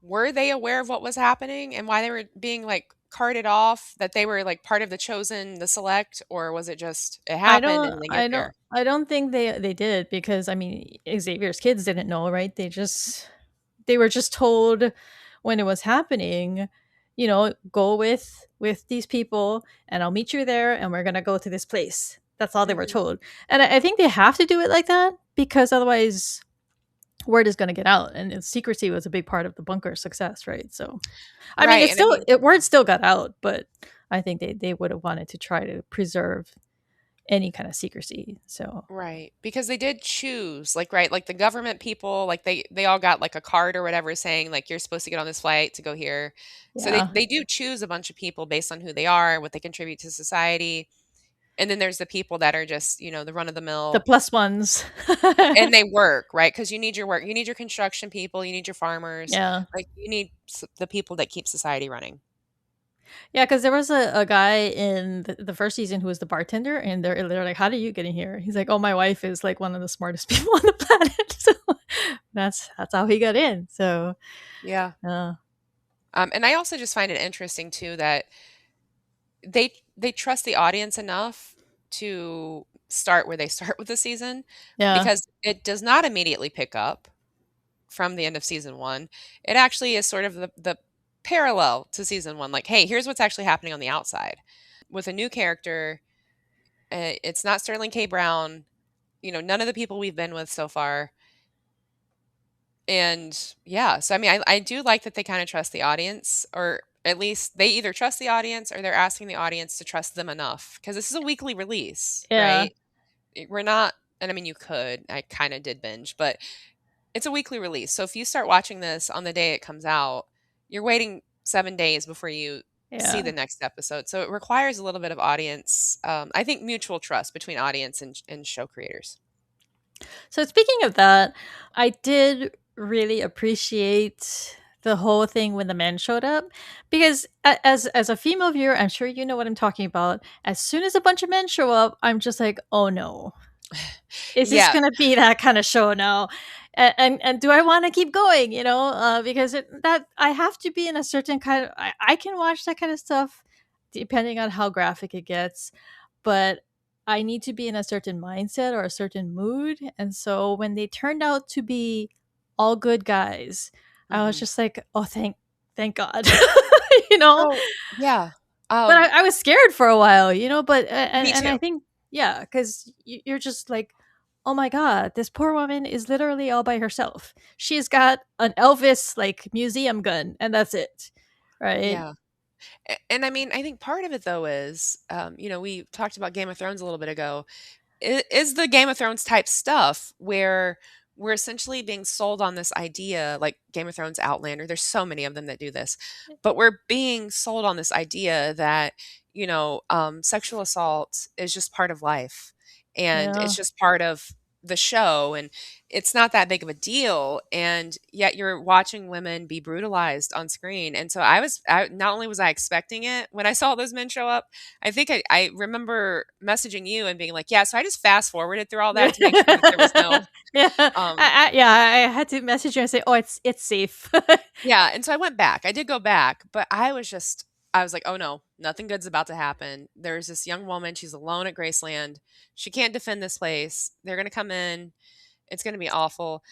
were they aware of what was happening and why they were being like carted off? That they were like part of the chosen, the select, or was it just it happened and they get there? I don't think they did, because I mean Xavier's kids didn't know, right? They were just told when it was happening, go with these people, and I'll meet you there, and we're gonna go to this place. That's all they were Hmm. told. And I think they have to do it like that, because otherwise word is gonna get out, and secrecy was a big part of the bunker's success, right? So I mean Right. And I mean, word still got out, but I think they would have wanted to try to preserve any kind of secrecy. So right, because they did choose, like, right, like the government people, like they all got like a card or whatever saying like you're supposed to get on this flight to go here. So yeah, they do choose a bunch of people based on who they are, what they contribute to society. And then there's the people that are just, the run of the the mill, plus ones. and they work, right? Because you need your work, you need your construction people, you need your farmers, Yeah. like you need the people that keep society running. Yeah, because there was a guy in the first season who was the bartender, and they're like, "How do you get in here?" He's like, "Oh, my wife is like one of the smartest people on the planet." So that's how he got in. So Yeah. uh, And I also just find it interesting too that they trust the audience enough to start where they start with the season yeah, because it does not immediately pick up from the end of season one. It actually is sort of the parallel to season one. Like, hey, here's what's actually happening on the outside with a new character. It's not Sterling K. Brown. None of the people we've been with so far. And yeah, so I mean, I do like that they kind of trust the audience, or at least they either trust the audience or they're asking the audience to trust them enough because this is a weekly release, yeah, right? We're not, and I mean, you could, I kind of did binge, but it's a weekly release. So if you start watching this on the day it comes out, you're waiting 7 days before you see Yeah. the next episode. So it requires a little bit of audience, I think mutual trust between audience and show creators. So speaking of that, I did really appreciate the whole thing when the men showed up because as a female viewer, I'm sure you know what I'm talking about. As soon as a bunch of men show up, I'm just like, "Oh no. Is this Yeah. going to be that kind of show now?" And do I want to keep going, because that I have to be in a certain kind of I can watch that kind of stuff depending on how graphic it gets, but I need to be in a certain mindset or a certain mood. And so when they turned out to be all good guys, I was Mhm. just like, oh, thank God, you know. So yeah. But Um, I was scared for a while, But Me and I too. think yeah, because you're just like, oh my God, this poor woman is literally all by herself. She's got an Elvis like museum gun, and that's it, right? Yeah. And I mean, I think part of it though is, we talked about Game of Thrones a little bit ago. Is the Game of Thrones type stuff where we're essentially being sold on this idea, like Game of Thrones, Outlander. There's so many of them that do this, but we're being sold on this idea that sexual assault is just part of life, and Yeah, it's just part of the show, and it's not that big of a deal. And yet you're watching women be brutalized on screen. And so not only was I expecting it when I saw those men show up, I think I remember messaging you and being like, yeah, so I just fast forwarded through all yeah, that to make sure that there was no, yeah. um, I had to message you and say, oh, it's safe. yeah. And so I went back. I did go back, but I was like, oh no, nothing good's about to happen. There's this young woman. She's alone at Graceland. She can't defend this place. They're going to come in. It's going to be awful.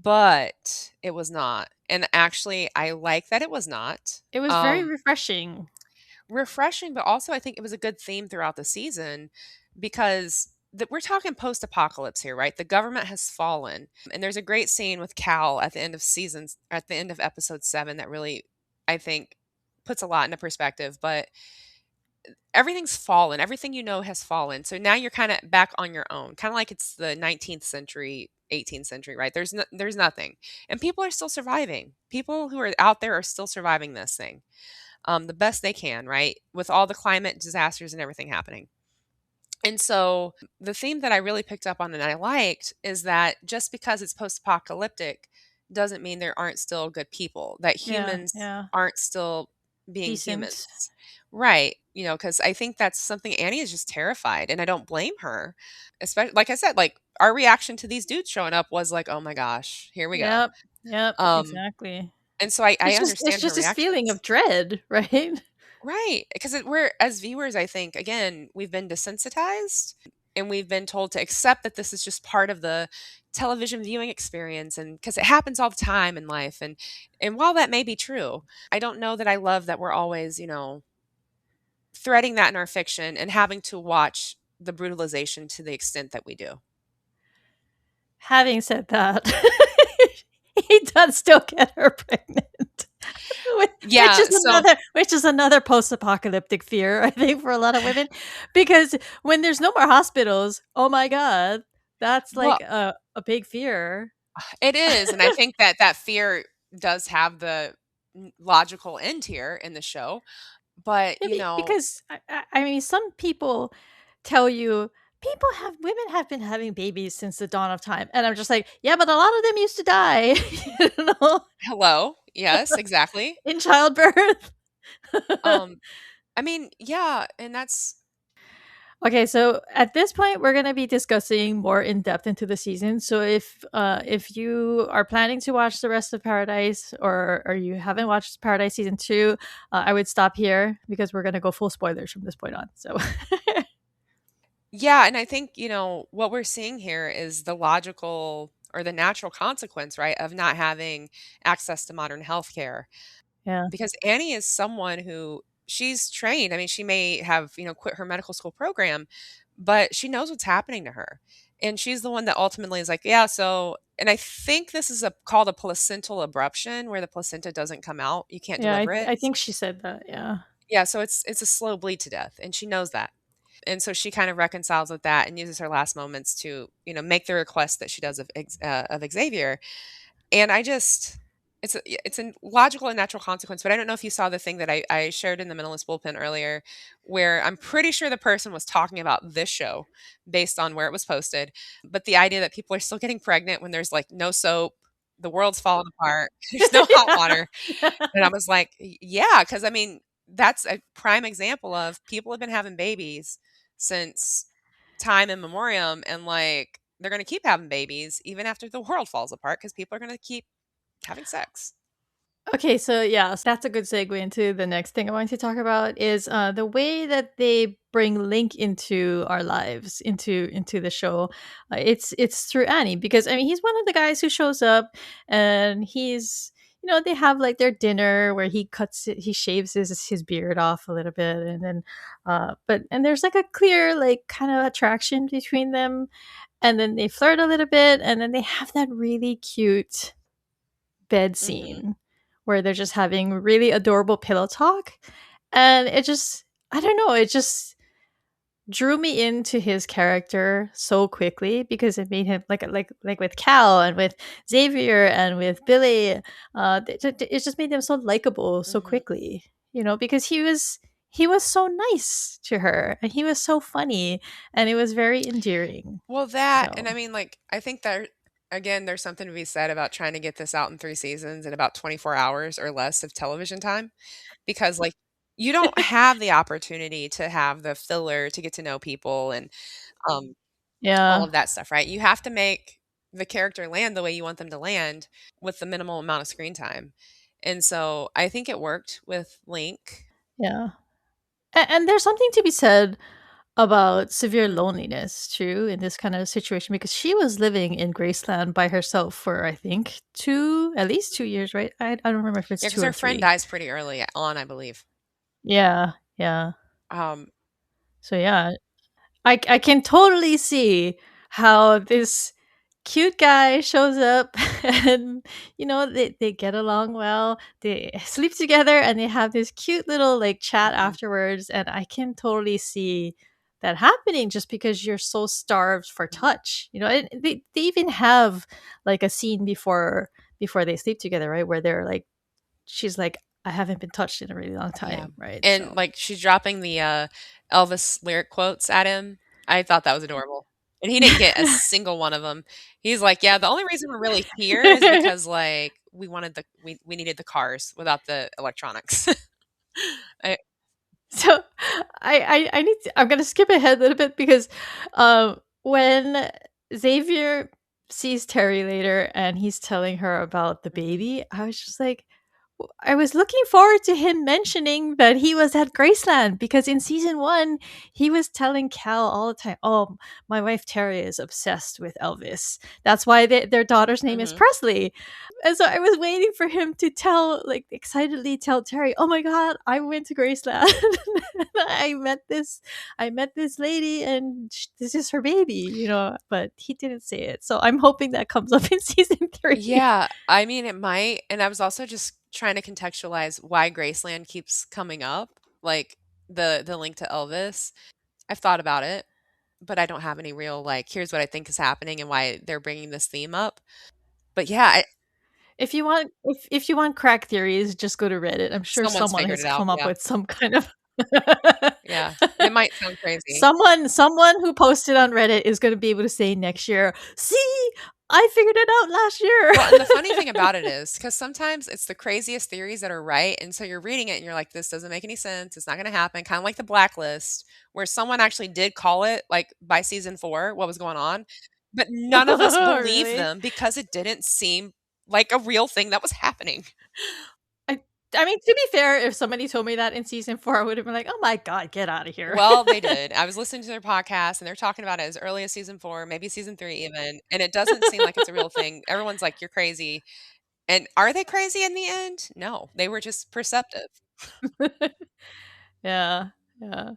But it was not. And actually, I like that it was not. It was very Um, refreshing. Refreshing, but also I think it was a good theme throughout the season because we're talking post-apocalypse here, right? The government has fallen, and there's a great scene with Cal at the end of episode 7 that really, I think, puts a lot into perspective. But everything's fallen, everything has fallen. So now you're kind of back on your own, kind of like it's the 19th century, 18th century, right? There's nothing, and people are still surviving. People who are out there are still surviving this thing, the best they can, right? With all the climate disasters and everything happening. And so the theme that I really picked up on and I liked is that just because it's post apocalyptic doesn't mean there aren't still good people, that Yeah, humans yeah. aren't still being Decent. humans. Right. Because I think that's something Annie is just terrified, and I don't blame her. Especially, like I said, like our reaction to these dudes showing up was like, oh my gosh, here we go. Yep. Yep. Um, And and so I it's understand her just this feeling reactions. of dread, right? Right, because we're as viewers, I think, again, we've been desensitized and we've been told to accept that this is just part of the television viewing experience, and because it happens all the time in life, and while that may be true, I don't know that I love that we're always, threading that in our fiction and having to watch the brutalization to the extent that we do. Having said that, he does still get her pregnant. Yeah, so Which is another post-apocalyptic fear, I think, for a lot of women, because when there's no more hospitals, oh my god, that's well, like a big fear. it is, and I think that that fear does have the logical end here in the show, but Yeah, because I mean, some people tell you women have been having babies since the dawn of time, and I'm just like, yeah, but a lot of them used to die, you know, hello, yes, exactly. in childbirth. Um, I mean, yeah, and that's Okay, so at this point, we're gonna be discussing more in depth into the season. So if you are planning to watch the rest of Paradise, or you haven't watched Paradise season 2, I would stop here because we're gonna go full spoilers from this point on. So yeah, and I think, what we're seeing here is the logical or the natural consequence, right, of not having access to modern healthcare. yeah, Because Annie is someone who she's trained. I mean, she may have, quit her medical school program, but she knows what's happening to her. And she's the one that ultimately is like, yeah, so and I think this is called a placental abruption where the placenta doesn't come out. You can't yeah, deliver it. I think she said that. Yeah, Yeah, so it's a slow bleed to death, and she knows that. And so she kind of reconciles with that and uses her last moments to, make the request that she does of Xavier. And I just it's a logical and natural consequence, but I don't know if you saw the thing that I shared in the Minimalist Bullpen earlier, where I'm pretty sure the person was talking about this show based on where it was posted. But the idea that people are still getting pregnant when there's like no soap, the world's falling apart, there's no hot Yeah. water. And I was like, Yeah, because I mean, that's a prime example of people have been having babies since time immemorial, and like they're going to keep having babies even after the world falls apart because people are going to keep having sex. Okay, so yeah, so that's a good segue into the next thing I wanted to talk about is the way that they bring Link into our lives, into the show. It's through Annie because I mean he's one of the guys who shows up, and he's they have like their dinner where he shaves his beard off a little bit, and then and there's like a clear like kind of attraction between them, and then they flirt a little bit, and then they have that really cute bed Mhm. scene where they're just having really adorable pillow talk. And it just, I don't know, it just drew me into his character so quickly because it made him like with Cal and with Xavier and with Billy. It just made them so likable so Mhm. quickly, because he was so nice to her and he was so funny and it was very endearing. Well, that and So I mean, like, I think that again, there's something to be said about trying to get this out in 3 seasons in about 24 hours or less of television time because, like, you don't have the opportunity to have the filler to get to know people and, um, all yeah, of that stuff, right? You have to make the character land the way you want them to land with the minimal amount of screen time. And so, I think it worked with Link. yeah. And there's something to be said about severe Mhm. loneliness too in this kind of situation because she was living in Graceland by herself for I think at least 2 years, right? I don't remember if it's Yeah, because two or her friend three. dies pretty early on, I believe. Yeah, yeah. Um, So yeah, I can totally see how this cute guy shows up and they get along well, they sleep together and they have this cute little like chat mhm. afterwards, and I can totally see that happening just because you're so starved for touch, and they even have like a scene before they sleep together, right, where they're like she's like, I haven't been touched in a really long Yeah, time, right? and, So like, she's dropping the, Elvis lyric quotes at him. I thought that was adorable, and he didn't get a single one of them. He's like, "Yeah, the only reason we're really here is because, like, we needed the cars without the electronics." I So I need I'm gonna skip ahead a little bit because when Xavier sees Terry later and he's telling her about the Mhm, baby, I was just like I was looking forward to him mentioning that he was at Graceland because in season one, he was telling Cal all the time, "Oh, my wife Terry is obsessed with Elvis. That's why their daughter's name is mhm. Presley." And so I was waiting for him to excitedly tell Terry, "Oh my God, I went to Graceland. I met this lady, and this is her baby." But he didn't say it. So I'm hoping that comes up in season three. Yeah, I mean, it might, and I was also just trying to contextualize why Graceland keeps coming up, like, the link to Elvis. I've thought about it, but I don't have any real, like, "Here's what I think is happening and why they're bringing this theme up." But yeah, I If you want crack theories, just go to Reddit. I'm sure someone's someone figured has it out, come up yeah. with some kind of Yeah, it might sound crazy. someone who posted on Reddit is going to be able to say next year, "See, I figured it out last Well, and the year." funny thing about it is, because sometimes it's the craziest theories that are right, and so you're reading it and you're like, "This doesn't make any sense, it's not gonna happen," kinda like The Blacklist, where someone actually did call it, like, by season 4, what was going on, but none of us believed Really? them because it didn't seem like a real thing that was happening. I I mean, to be fair, if somebody told me that in season 4, I would have been like, "Oh my god, get out of here." Well, they did. I was listening to their podcast, and they're talking about it as early as season 4, maybe season 3 even, and it doesn't seem like it's a real thing. Everyone's like, "You're crazy." And are they crazy in the end? No, they were just perceptive. Yeah, yeah.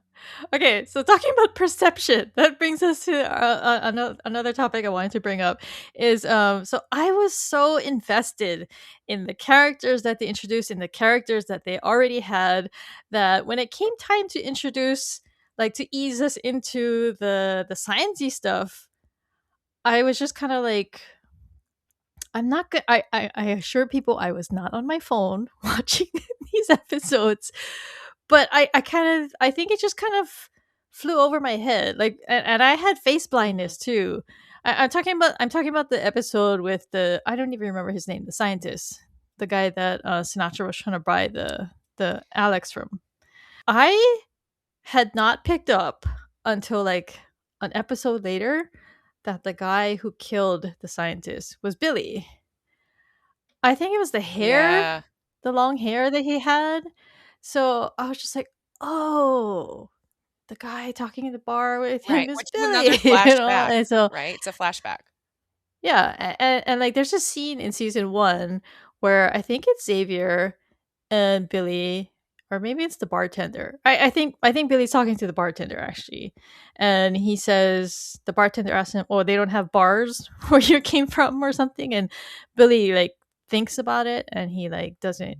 Okay, so talking about perception, that brings us to another topic I wanted to bring up is so I was so invested in the characters that they introduced, in the characters that they already had, that when it came time to introduce, like, to ease us into the sciencey stuff, I was just kind of like I'm not good. I assure people I was not on my phone watching these episodes, but I kind of I think it just kind of flew over my head. Like, and I had face Mhm. blindness too. I'm talking about the episode with the I don't even remember his name, the scientist, the guy that Sinatra was trying to buy the Alex from. I had not picked up until like an episode later that the guy who killed the scientist was Billy. I think it was the hair, Yeah. the long hair that he had. So I was just like, "Oh, the guy talking in the bar with Right, him is which is another Billy," you know? flashback, And so right? It's a flashback. yeah, and like there's a scene in season 1 where I think it's Xavier and Billy, or maybe it's the bartender. I think Billy's talking to the bartender actually, and he says the bartender asks him, "Oh, they don't have bars where you came from or something," and Billy like thinks about it and he doesn't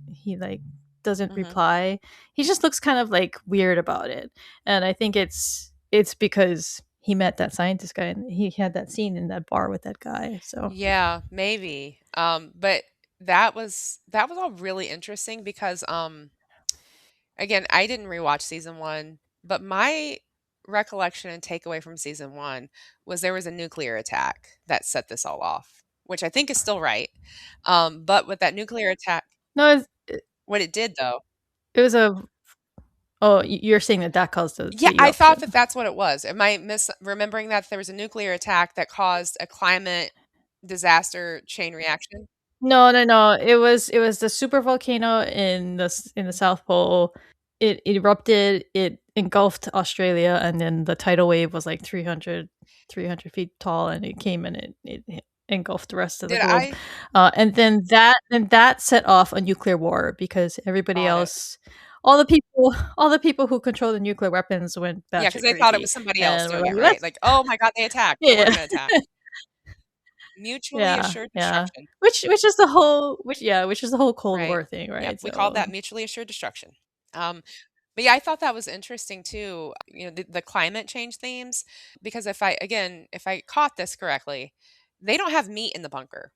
Mhm. reply. He just looks kind of like weird about it, and I think it's because he met that scientist guy and he had that scene in that bar with that guy. So Yeah, maybe. But that was all really interesting because again, I didn't rewatch season 1, but my recollection and takeaway from season 1 was there was a nuclear attack that set this all off, which I think is still right. But with that nuclear attack, no, what it did though, it was a oh, you're saying that that caused yeah, the I thought eruption. that that's what it was. Am I remembering that there was a nuclear attack that caused a climate disaster chain reaction? No, no, no. It was the super volcano in the South Pole. It erupted. It engulfed Australia, and then the tidal wave was like 300 feet tall, and it came and it engulfed the rest of the Did globe. I And that set off a nuclear war because everybody got it? else, all the people who control the nuclear weapons went Yeah, because batshit they thought it crazy, was somebody else and we're doing like, it, right? let's Like, "Oh my god, they attacked, so we're yeah. gonna attack." Mutually Yeah, assured yeah. destruction, Which is the whole Cold right? War thing, Yep, right? we called So that mutually assured destruction. Um, but yeah, I thought that was interesting too, the climate change themes, because if I caught this correctly, they don't have meat in the bunker.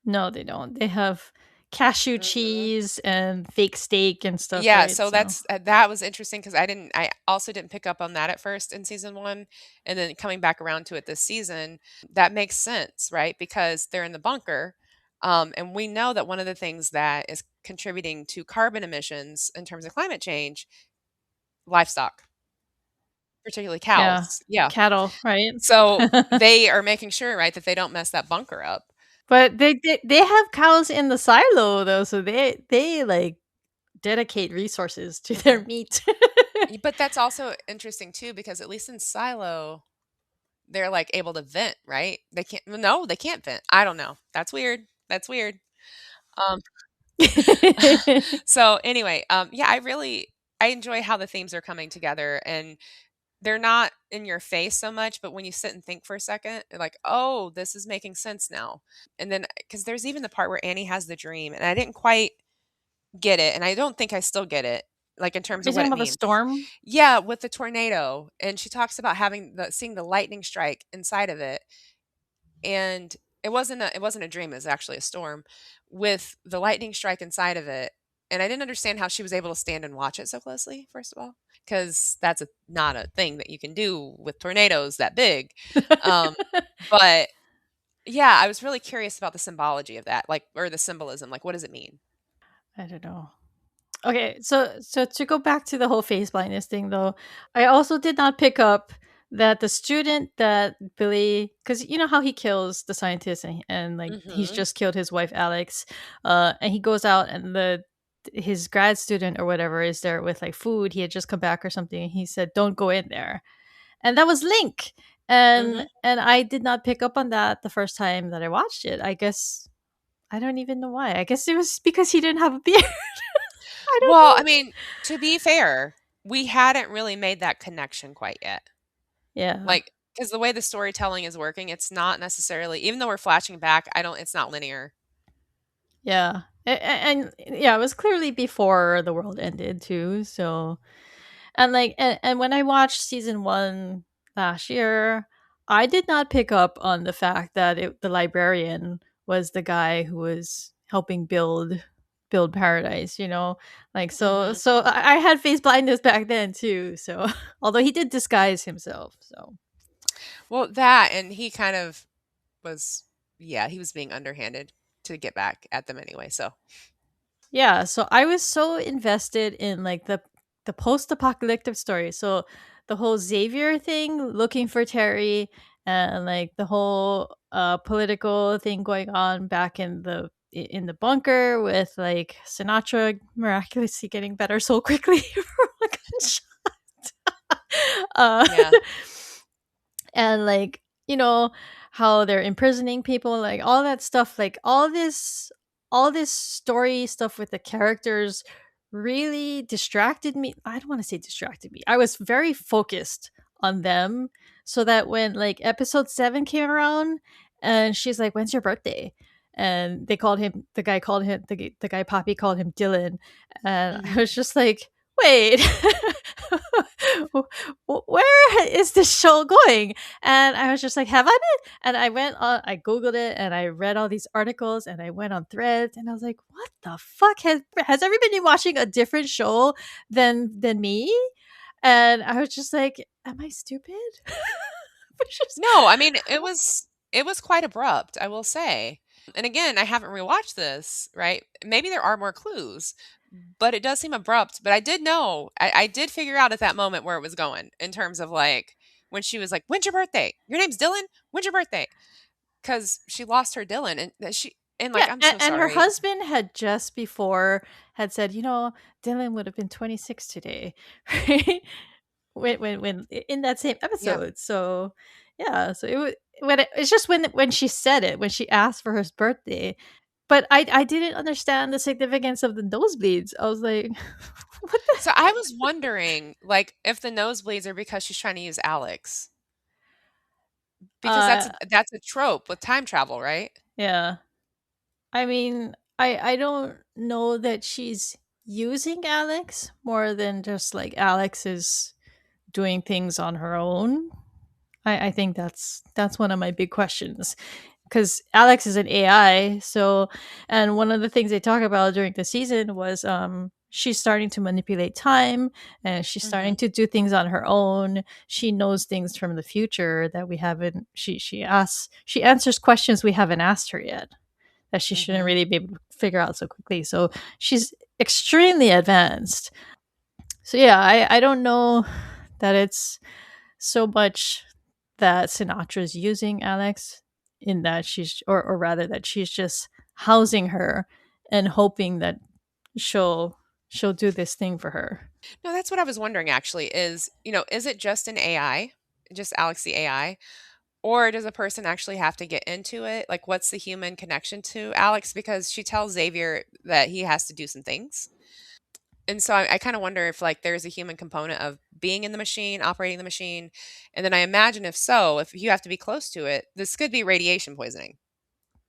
no, they don't. They have cashew Mhm. cheese and fake steak and stuff, Yeah, right? so So that was interesting because I also didn't pick up on that at first in season 1, and then coming back around to it this season, that makes sense, right? Because they're in the bunker, and we know that one of the things that is contributing to carbon emissions in terms of climate change, livestock, particularly yeah, cows. Yeah. cattle, right? So they are making sure, right, that they don't mess that bunker up. But they have cows in the silo though, so they like dedicate resources to their Mhm. meat. But that's also interesting too because at least in Silo, they're, like, able to vent, right? They can't well, no, they can't vent. I don't know. That's weird. That's weird. Um, so anyway, yeah, I enjoy how the themes are coming together, and they're not in your face so much, but when you sit and think for a second, you're like, "Oh, this is making sense now." And then because there's even the part where Annie has the dream, and I didn't quite get it, and I don't think I still get it, like, in Are terms you of what talking it about the means. storm? Yeah, with the tornado, and she talks about seeing the lightning strike inside of it, and it wasn't a dream, it was actually a storm with the lightning strike inside of it, and I didn't understand how she was able to stand and watch it so closely, first of all, because that's not a thing that you can do with tornadoes that big. Um, but yeah, I was really curious about the symbology of that, like, or the symbolism, like, what does it mean? I don't know. Okay, so to go back to the whole face blindness thing though, I also did not pick up that the student that Billy, because you know how he kills the scientist and like he's Mhm, just killed his wife Alex, and he goes out and the his grad student or whatever is there with like food. He had just come back or something. And he said, "Don't go in there," and that was Link, mhm. and I did not pick up on that the first time that I watched it. I guess I don't even know why. I guess it was because he didn't have a beard. I don't Well, I know. mean, to be fair, we hadn't really made that connection quite yet. Yeah. Like, because the way the storytelling is working, it's not necessarily even though we're flashing back, I don't it's not linear. Yeah. And yeah, it was clearly before the world ended too. So and like and when I watched season 1 last year, I did not pick up on the fact that the librarian was the guy who was helping build paradise, you know? Like Mhm. so I had face blindness back then too. So although he did disguise himself. So Well, that and he kind of was yeah, he was being underhanded to get back at them anyway, so yeah, so I was so invested in like the post-apocalyptic story. So the whole Xavier thing, looking for Terry, and like the whole political thing going on back in the bunker with like Sinatra miraculously getting better so quickly from a gunshot. uh, yeah. and like how they're imprisoning people, like all that stuff, like all this story stuff with the characters really distracted me. I don't want to say distracted me, I was very focused on them, so that when like episode 7 came around and she's like, when's your birthday, and the guy Poppy called him Dylan, and I Mhm. was just like, wait, where is this show going? And I was just like, have I been? And I Googled it and I read all these articles and I went on threads and I was like, what the fuck? Has everybody been watching a different show than me? And I was just like, am I stupid? Which is- No, I mean, it was quite abrupt, I will say. And again, I haven't rewatched this, right? Maybe there are more clues, but it does seem abrupt. But I did know, I did figure out at that moment where it was going in terms of like when she was like, "When's your birthday? Your name's Dylan. When's your birthday?" Because she lost her Dylan, and like, yeah, I'm so and her sorry. husband had just before had said, Dylan would have been 26 today, right? When in that same Yeah. episode. So yeah, so it was it's just when she said it, when she asked for his birthday. But I didn't understand the significance of the nosebleeds. I was like, what the So I was wondering, like, if the nosebleeds are because she's trying to use Alex, because uh that's a trope with time travel, right? yeah. I mean, I don't know that she's using Alex more than just like Alex is doing things on her own. I think that's one of my big questions, because Alex is an AI. So, and one of the things they talk about during the season was she's starting to manipulate time and she's starting Mhm. to do things on her own. She knows things from the future that we haven't. She answers questions we haven't asked her yet, that she shouldn't Mhm. really be able to figure out so quickly. So she's extremely advanced. So yeah, I don't know that it's so much that Sinatra's using Alex, in that or rather that she's just housing her and hoping that she'll she'll do this thing for her. No, that's what I was wondering actually is it just an AI, just Alex the AI, or does a person actually have to get into it? Like, what's the human connection to Alex? Because she tells Xavier that he has to do some things. And so I kind of wonder if like there's a human component of being in the machine, operating the machine. And then I imagine if so, if you have to be close to it, this could be radiation poisoning.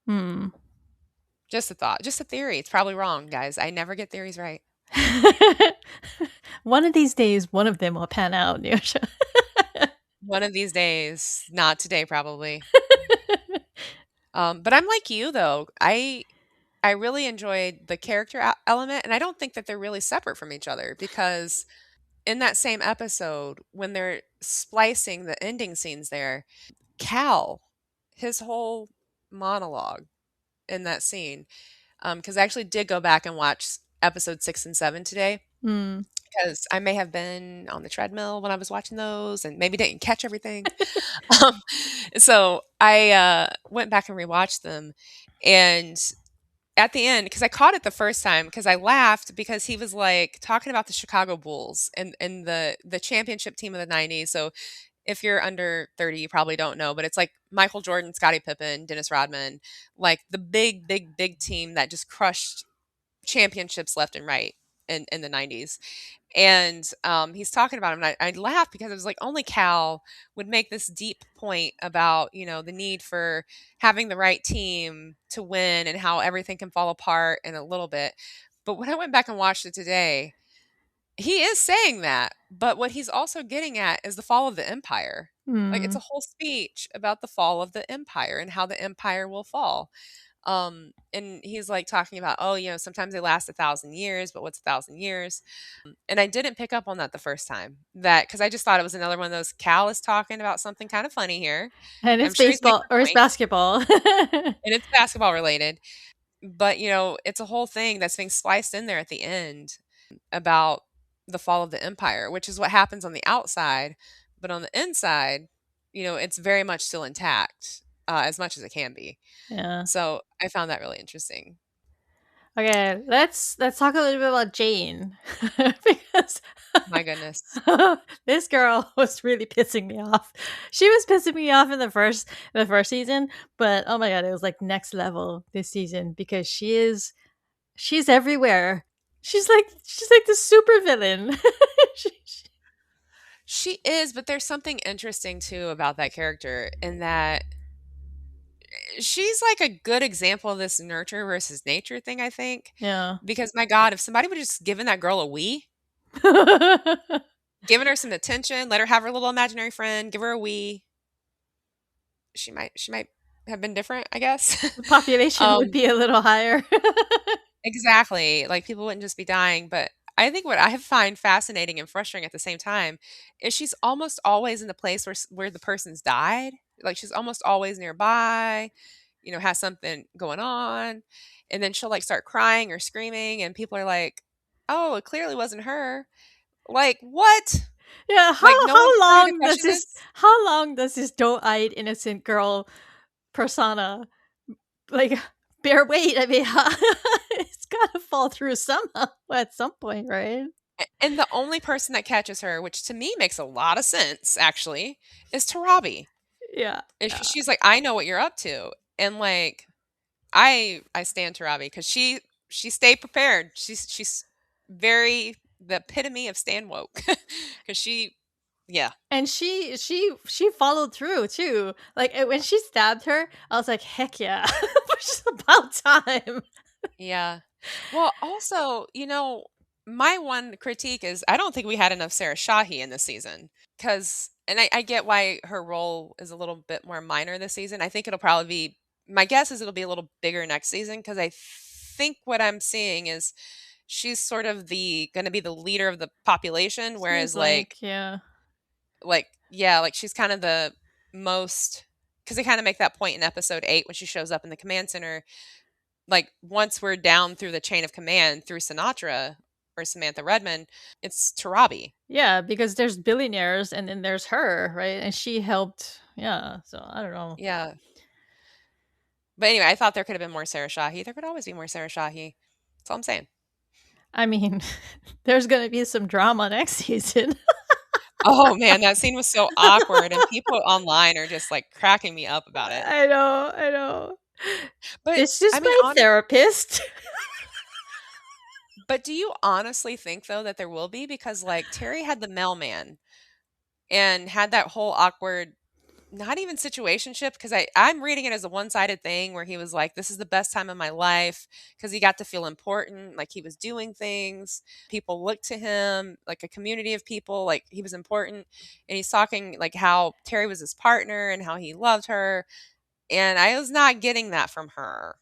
Hmm. Just a thought, just a theory. It's probably wrong, guys. I never get theories right. One of these days, one of them will pan out, Neosha. One of these days, not today, probably. But I'm like you though. I really enjoyed the character element, and I don't think that they're really separate from each other because in that same episode, when they're splicing the ending scenes there, Cal, his whole monologue in that scene, because I actually did go back and watch episode 6 and 7 today Hmm. because I may have been on the treadmill when I was watching those and maybe didn't catch everything. Um, so I went back and rewatched them. And at the end, because I caught it the first time, because I laughed because he was like talking about the Chicago Bulls and the championship team of the '90s. So if you're under 30, you probably don't know, but it's like Michael Jordan, Scottie Pippen, Dennis Rodman, like the big, big, big team that just crushed championships left and right in the '90s. And he's talking about him, and I laughed because it was like only Cal would make this deep point about the need for having the right team to win and how everything can fall apart in a little bit. But when I went back and watched it today, he is saying that, but what he's also getting at is the fall of the empire. Like it's Hmm. a whole speech about the fall of the empire and how the empire will fall. And he's like talking about, oh, sometimes they last 1,000 years, but what's 1,000 years? And I didn't pick up on that the first time, that because I just thought it was another one of those, Cal is talking about something kind of funny here. And I'm it's sure he's making baseball or a it's point, basketball. and it's basketball related, but it's a whole thing that's being spliced in there at the end about the fall of the empire, which is what happens on the outside, but on the inside, it's very much still intact, as much as it can be. Yeah. So I found that really interesting. Okay, let's talk a little bit about Jane because My goodness. this girl was really pissing me off. She was pissing me off in the first season, but oh my god, it was like next level this season because she's everywhere. She's like the super villain. She is, but there's something interesting too about that character in that she's like a good example of this nurture versus nature thing, I think. Yeah. Because my God, if somebody would just given that girl a Wii, given her some attention, let her have her little imaginary friend, give her a Wii, she might have been different, I guess. The population would um, be a little higher. exactly. Like people wouldn't just be dying. But I think what I find fascinating and frustrating at the same time is she's almost always in the place where the person's died. Like she's almost always nearby, has something going on. And then she'll like start crying or screaming, and people are like, oh, it clearly wasn't her. Like, what? Yeah, Like, no one's starting to question this? how long does this doe-eyed innocent girl persona like bear weight? I mean, it's gotta fall through somehow at some point, right? And the only person that catches her, which to me makes a lot of sense, actually, is Tarabi. Yeah, And yeah. she's like, I know what you're up to. And like, I stand Tarabi because she stayed prepared. She's very the epitome of stand woke because yeah. And she followed through too. Like when she stabbed her, I was like, heck yeah, it's about time. Yeah. Well, also, my one critique is I don't think we had enough Sarah Shahi in this season. And I get why her role is a little bit more minor this season. I think it'll probably be, my guess is it'll be a little bigger next season because I think what I'm seeing is she's sort of going to be the leader of the population, Seems whereas like, like yeah. yeah, like she's kind of the most, because they kind of make that point in episode 8 when she shows up in the command center, like once we're down through the chain of command through Sinatra or Samantha Redmond, it's Tarabi. Yeah, because there's billionaires and then there's her, right? And she helped. Yeah, so I don't know. Yeah. But anyway, I thought there could have been more Sarah Shahi. There could always be more Sarah Shahi. That's all I'm saying. I mean, there's going to be some drama next season. Oh man, that scene was so awkward, and people online are just like cracking me up about it. I know, I know. But This is I mean, my therapist. but do you honestly think though that there will be? Because like Terry had the mailman and had that whole awkward, not even situationship, because I'm reading it as a one-sided thing where he was like, this is the best time of my life because he got to feel important, like he was doing things, people looked to him like a community of people, like he was important. And he's talking like how Terry was his partner and how he loved her, and I was not getting that from her.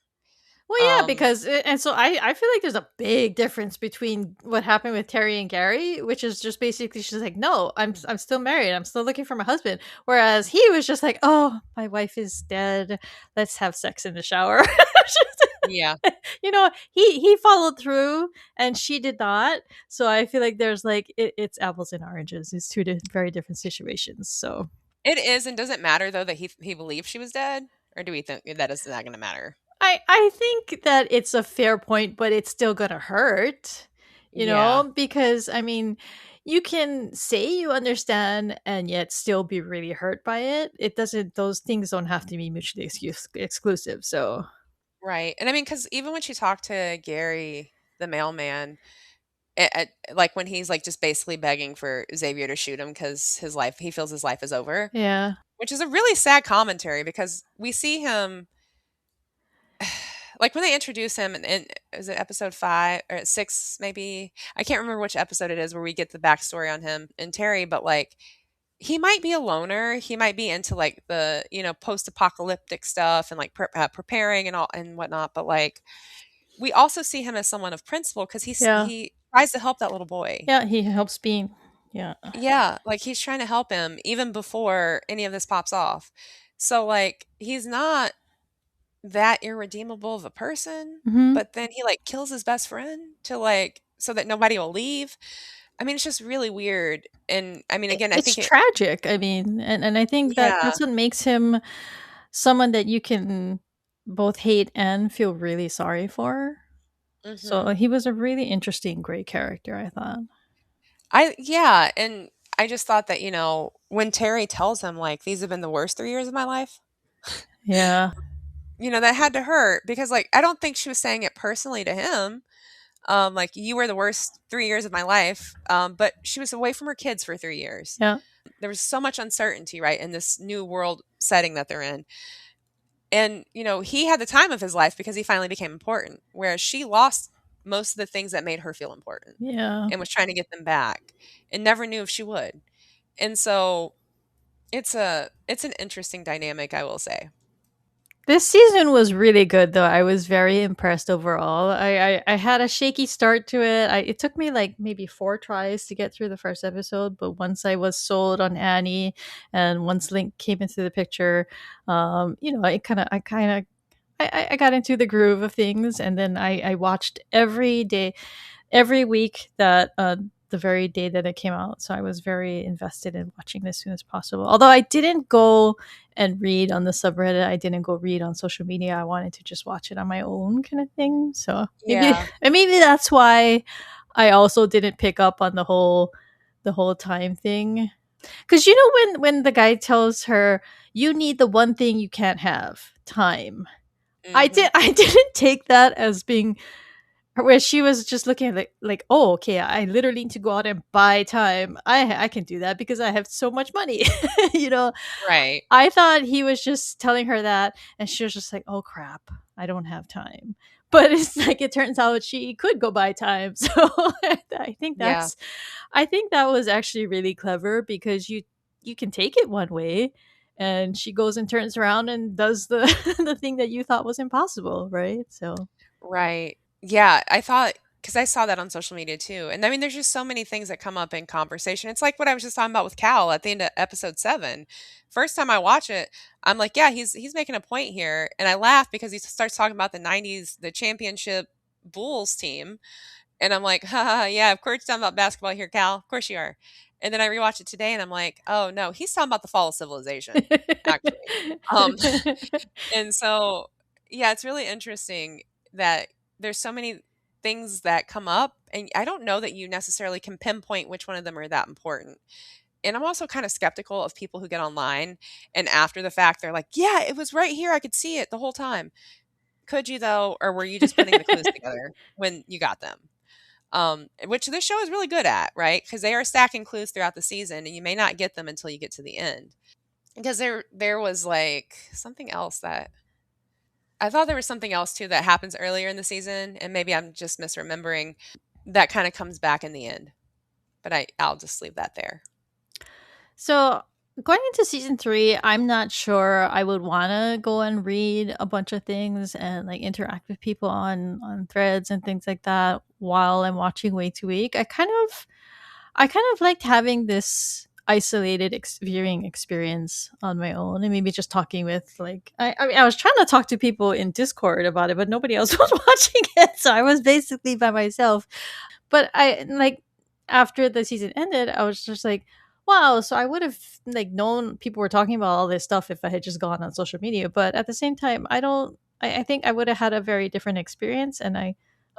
Well, yeah, um because and so I feel like there's a big difference between what happened with Terry and Gary, which is just basically she's like, no, I'm still married, I'm still looking for my husband, whereas he was just like, oh, my wife is dead, let's have sex in the shower. yeah, He followed through and she did not. So I feel like there's like it's apples and oranges. It's very different situations. So it is. And does it matter though that he believed she was dead, or do we think that is not going to matter? I think that it's a fair point, but it's still gonna hurt, Yeah. because I mean, you can say you understand and yet still be really hurt by it. It doesn't; those things don't have to be mutually exclusive. So Right. And I mean, because even when she talked to Gary, the mailman, like when he's like just basically begging for Xavier to shoot him because he feels his life is over, yeah, which is a really sad commentary because we see him, like when they introduce him in is it episode 5 or 6, maybe? I can't remember which episode it is where we get the backstory on him and Terry, but like he might be a loner. He might be into like the, post-apocalyptic stuff and like preparing and all and whatnot. But like we also see him as someone of principle because Yeah. he tries to help that little boy. Yeah, he helps Bean. Yeah. Yeah, like he's trying to help him even before any of this pops off. So like he's not that irredeemable of a person, Mhm. but then he like kills his best friend to like so that nobody will leave. I mean, it's just really weird. And I mean, again, I It's think it, tragic. I mean, and I think that yeah. that's what makes him someone that you can both hate and feel really sorry for. So Hmm. he was a really interesting, great character, I thought. Yeah, and I just thought that, when Terry tells him like these have been the worst 3 years of my life, Yeah. that had to hurt because like I don't think she was saying it personally to him. Like you were the worst 3 years of my life. But she was away from her kids for 3 years. Yeah. There was so much uncertainty, right, in this new world setting that they're in. And, he had the time of his life because he finally became important, whereas she lost most of the things that made her feel important Yeah. and was trying to get them back and never knew if she would. And so it's an interesting dynamic, I will say. This season was really good, though. I was very impressed overall. I had a shaky start to it. It took me like maybe 4 tries to get through the first episode, but once I was sold on Annie, and once Link came into the picture, I got into the groove of things, and then I watched every day, every week that the very day that it came out. So I was very invested in watching it as soon as possible. Although I didn't go and read on the subreddit, I didn't go read on social media. I wanted to just watch it on my own kind of thing. So maybe Yeah. and maybe that's why I also didn't pick up on the whole time thing. Because when the guy tells her you need the one thing you can't have, time. Mhm. I didn't take that as being where she was just looking at oh, okay, I literally need to go out and buy time. I can do that because I have so much money. you know, Right. I thought he was just telling her that, and she was just like, oh crap, I don't have time. But it's like it turns out she could go buy time. So I think Yeah. that was actually really clever because you can take it one way, and she goes and turns around and does the the thing that you thought was impossible, right? So Right. Yeah, I thought because I saw that on social media too. And I mean, there's just so many things that come up in conversation. It's like what I was just talking about with Cal at the end of episode 7. First time I watch it, I'm like, yeah, he's making a point here. And I laugh because he starts talking about the 90s, the championship Bulls team. And I'm like, haha, yeah, of course you're talking about basketball here, Cal. Of course you are. And then I rewatch it today and I'm like, oh no, he's talking about the fall of civilization, actually. Um, and so, yeah, it's really interesting that there's so many things that come up, and I don't know that you necessarily can pinpoint which one of them are that important. And I'm also kind of skeptical of people who get online and after the fact they're like, "Yeah, it was right here. I could see it the whole time." Could you though, or were you just putting the clues together when you got them? Which this show is really good at, right? Because they are stacking clues throughout the season, and you may not get them until you get to the end. Because there was like something else that I thought there was something else too that happens earlier in the season, and maybe I'm just misremembering, that kinda comes back in the end, but I'll just leave that there. So going into season 3, I'm not sure I would want to go and read a bunch of things and like interact with people on threads and things like that while I'm watching week to week. I kind of liked having this isolated viewing experience on my own, and maybe just talking with I mean, I was trying to talk to people in Discord about it, but nobody else was watching it, so I was basically by myself. But I like after the season ended, I was just like, wow, so I would have like known people were talking about all this stuff if I had just gone on social media. But at the same time, I don't I think I would have had a very different experience, and I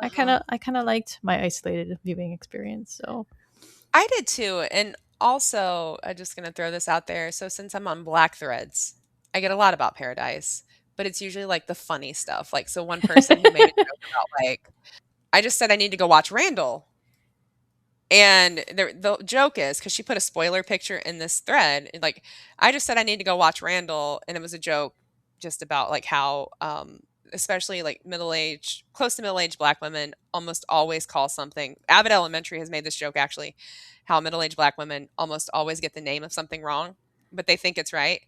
kind Uh-huh. of I kind of liked my isolated viewing experience. So I did too, and also, I'm just gonna throw this out there, so since I'm on Black Threads, I get a lot about Paradise, but it's usually, like, the funny stuff, like, so one person who made a joke about, like, "I just said I need to go watch Randall." And the joke is because she put a spoiler picture in this thread, and, like, I just said I need to go watch Randall, and it was a joke just about, like, how, especially, like, middle-aged close to middle-aged Black women almost always call something Abbott Elementary has made this joke, actually, how middle-aged black women almost always get the name of something wrong, but they think it's right.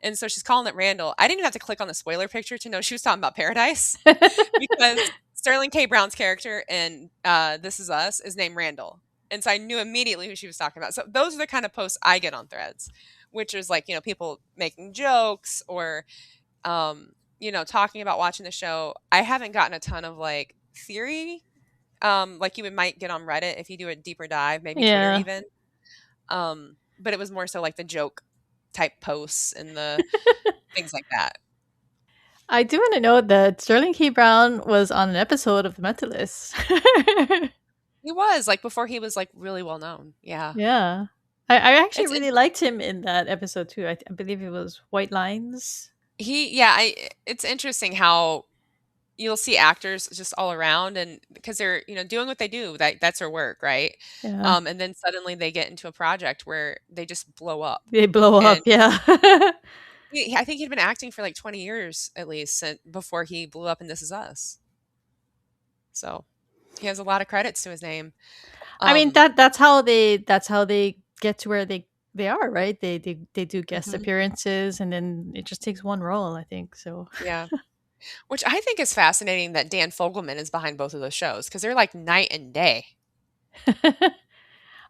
And so she's calling it Randall. I didn't even have to click on the spoiler picture to know she was talking about Paradise because Sterling K. Brown's character in This Is Us is named Randall. And so I knew immediately who she was talking about. So those are the kind of posts I get on Threads, which is like, people making jokes or, talking about watching the show. I haven't gotten a ton of like theory, like you might get on Reddit if you do a deeper dive, maybe Twitter Yeah. even. But it was more so like the joke type posts and the things like that. I do want to note that Sterling K. Brown was on an episode of The Mentalist. He was like before he was like really well known. Yeah. Yeah. I actually It's really liked him in that episode too. I believe it was White Lines. it's interesting how you'll see actors just all around and because they're, doing what they do, that's their work, right? Yeah. And then suddenly they get into a project where they just blow up. They blow And up, yeah. I think he'd been acting for like 20 years at least before he blew up in This Is Us. So he has a lot of credits to his name. I mean Um, that's how they get to where they are, right? They do guest mhm, appearances and then it just takes one role, I think. So yeah. Which I think is fascinating that Dan Fogelman is behind both of those shows because they're like night and day.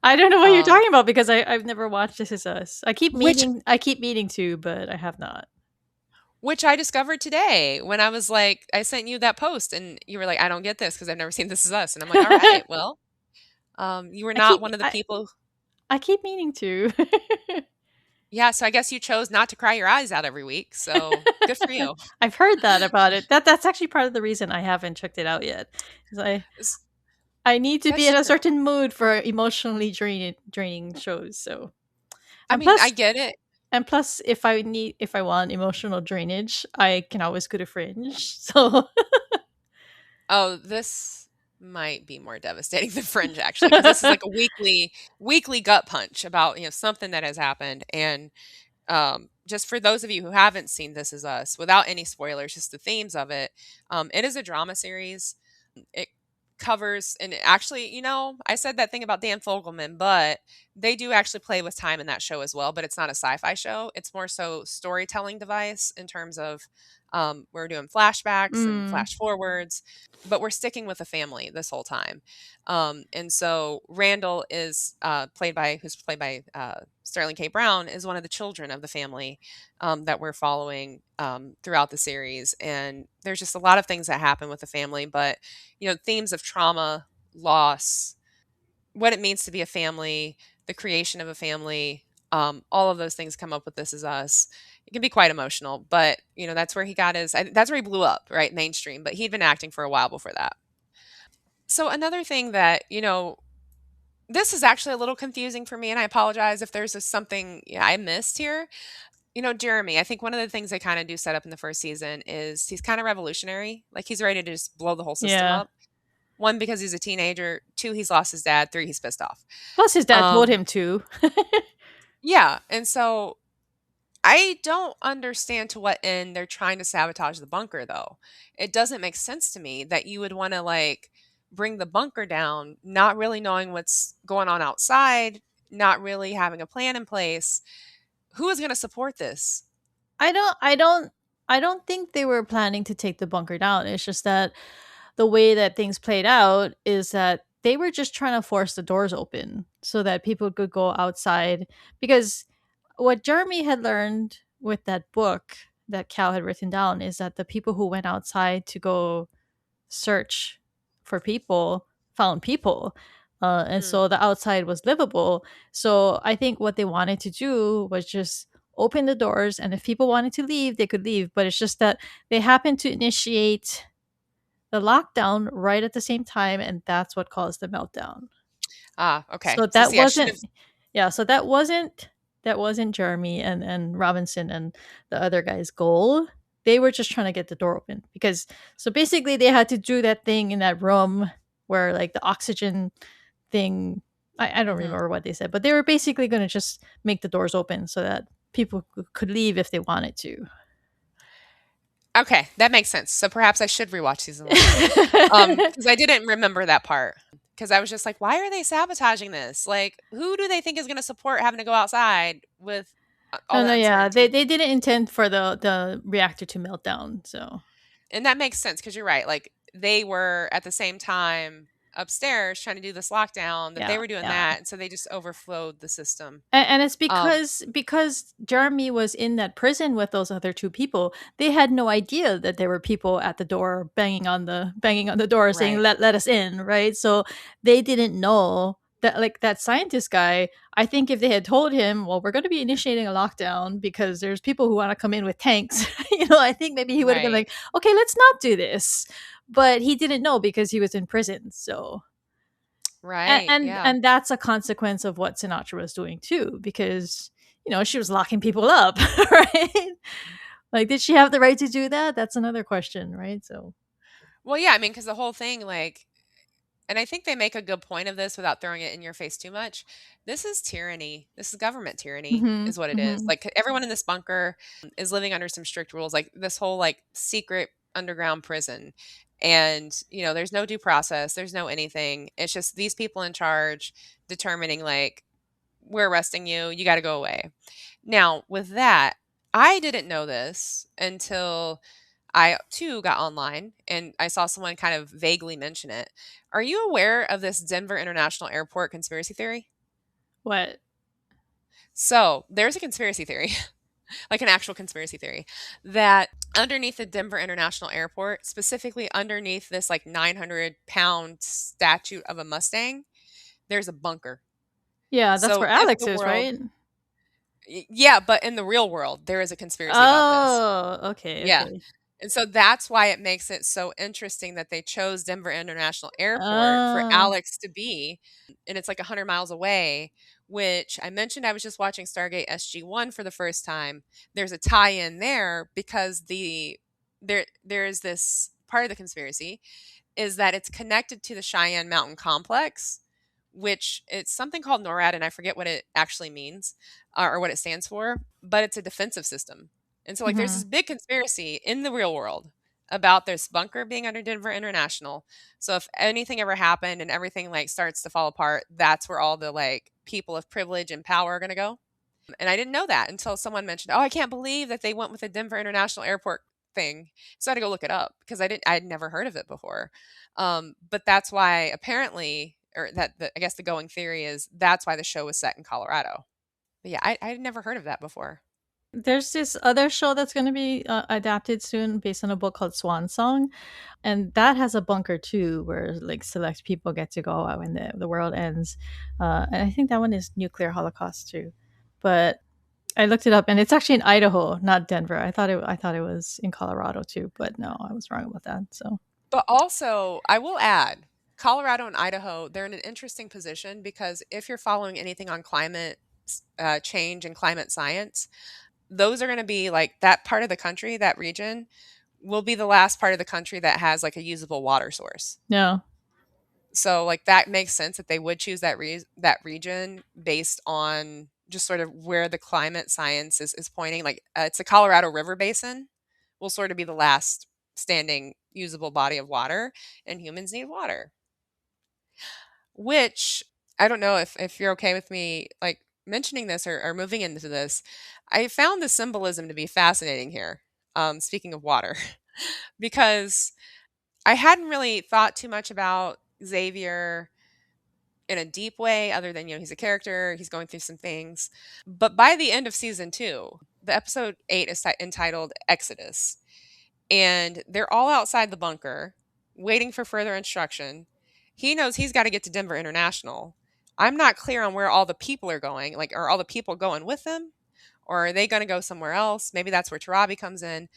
I don't know what you're Um, talking about because I've never watched This Is Us. which I keep meaning to, but I have not. which I discovered today when I was like, I sent you that post and you were like, I don't get this because I've never seen This Is Us. And I'm like, all right, well, you were I not keep one of the I, people. I keep meaning to. Yeah, so I guess you chose not to cry your eyes out every week. So good for you. I've heard that about it. That's actually part of the reason I haven't checked it out yet. 'Cause It's- I need to be That's in a true. certain mood for emotionally draining shows. So I and mean, I plus get it. if I want emotional drainage, I can always go to Fringe. So Oh, this might be more devastating than Fringe actually, because this is like a weekly gut punch about, something that has happened. And just for those of you who haven't seen This Is Us, without any spoilers, just the themes of it, it is a drama series. It covers, and actually, I said that thing about Dan Fogelman, but they do actually play with time in that show as well. But it's not a sci-fi show; it's more so storytelling device in terms of we're doing flashbacks and mm, flash forwards, but we're sticking with the family this whole time. And so Randall is who's played by Sterling K. Brown, is one of the children of the family that we're following throughout the series. And there's just a lot of things that happen with the family, but themes of trauma, loss, what it means to be a family, the creation of a family, all of those things come up with This Is Us. It can be quite emotional, but that's where he got that's where he blew up, right? Mainstream, but he'd been acting for a while before that. So another thing that, this is actually a little confusing for me, and I apologize if there's something I missed here. Jeremy, I think one of the things they kind of do set up in the first season is he's kind of revolutionary. Like he's ready to just blow the whole system yeah. up. One, because he's a teenager. Two, he's lost his dad. Three, he's pissed off. Plus, his dad told Um, him to. yeah. And so I don't understand to what end they're trying to sabotage the bunker, though. It doesn't make sense to me that you would want to like bring the bunker down, not really knowing what's going on outside, not really having a plan in place. Who is going to support this? I don't. I don't. I don't think they were planning to take the bunker down. It's just that the way that things played out is that they were just trying to force the doors open so that people could go outside. Because what Jeremy had learned with that book that Cal had written down is that the people who went outside to go search for people found people. And Mm, so the outside was livable. So I think what they wanted to do was just open the doors, and if people wanted to leave, they could leave. But it's just that they happened to initiate the lockdown right at the same time, and that's what caused the meltdown. okay. So So that see, I should have. wasn't, yeah. So that wasn't Jeremy and Robinson and the other guy's goal. They were just trying to get the door open because so basically they had to do that thing in that room where like the oxygen thing. I don't Mhm. remember what they said, but they were basically going to just make the doors open so that people could leave if they wanted to. Okay, that makes sense. So perhaps I should rewatch season one, because I didn't remember that part. because I was just like, why are they sabotaging this? Like, who do they think is going to support having to go outside with all No, the no, yeah, they uncertainty? they didn't intend for the reactor to melt down. So And that makes sense because you're right. Like, they were at the same time upstairs trying to do this lockdown that they yeah, were doing yeah. that. And so they just overflowed the system. And it's Um, because Jeremy was in that prison with those other two people. They had no idea that there were people at the door banging on the door saying right, let us in, right? So they didn't know that, like, that scientist guy. I think if they had told him, well, we're going to be initiating a lockdown because there's people who want to come in with tanks, I think maybe he would have been right, like, okay, let's not do this. But he didn't know because he was in prison. So and right. and, Yeah. and that's a consequence of what Sinatra was doing too, because she was locking people up, right? Like, did she have the right to do that? That's another question, right? So, Well, yeah. I mean, because the whole thing, like, and I think they make a good point of this without throwing it in your face too much. This is tyranny. This is government tyranny, hmm is what it is. hmm Like, everyone in this bunker is living under some strict rules, like this whole like secret underground prison. And, there's no due process, there's no anything. It's just these people in charge determining, like, we're arresting you, you got to go away. Now, with that, I didn't know this until I too got online and I saw someone kind of vaguely mention it. Are you aware of this Denver International Airport conspiracy theory? what? So, there's a conspiracy theory, like an actual conspiracy theory, that underneath the Denver International Airport, specifically underneath this like 900-pound statue of a Mustang, there's a bunker. Yeah, that's So, where if Alex the is, world, right? yeah, but in the real world, there is a conspiracy about this. Oh, okay, Yeah. okay. And so that's why it makes it so interesting that they chose Denver International Airport for Oh, Alex to be, and it's like 100 miles away, which I mentioned I was just watching Stargate SG-1 for the first time. There's a tie-in there because there's this part of the conspiracy is that it's connected to the Cheyenne Mountain Complex, which it's something called NORAD, and I forget what it actually means or what it stands for, but it's a defensive system. And so, like, there's this hmm big conspiracy in the real world about this bunker being under Denver International. So, if anything ever happened and everything like starts to fall apart, that's where all the like people of privilege and power are going to go. And I didn't know that until someone mentioned, "Oh, I can't believe that they went with the Denver International Airport thing." So I had to go look it up because I'd never heard of it before. But that's why apparently, or I guess the going theory is that's why the show was set in Colorado. But yeah, I had never heard of that before. There's this other show that's going to be adapted soon based on a book called Swan Song, and that has a bunker too, where like select people get to go out when the world ends. And I think that one is nuclear holocaust too. But I looked it up, and it's actually in Idaho, not Denver. I thought it was in Colorado too, but no, I was wrong about that. So But also, I will add, Colorado and Idaho, they're in an interesting position because if you're following anything on climate change and climate science, those are going to be like that part of the country, that region will be the last part of the country that has like a usable water source. no, So like that makes sense that they would choose that region based on just sort of where the climate science is pointing. Like it's the Colorado River Basin will sort of be the last standing usable body of water, and humans need water. Which I don't know if you're okay with me like mentioning this or moving into this. I found the symbolism to be fascinating here. Speaking of water, because I hadn't really thought too much about Xavier in a deep way, other than, he's a character, he's going through some things. But by the end of season 2, the episode 8 is entitled Exodus, and they're all outside the bunker waiting for further instruction. He knows he's got to get to Denver International. I'm not clear on where all the people are going. Like, are all the people going with them? Or are they going to go somewhere else? Maybe that's where Tarabi comes in.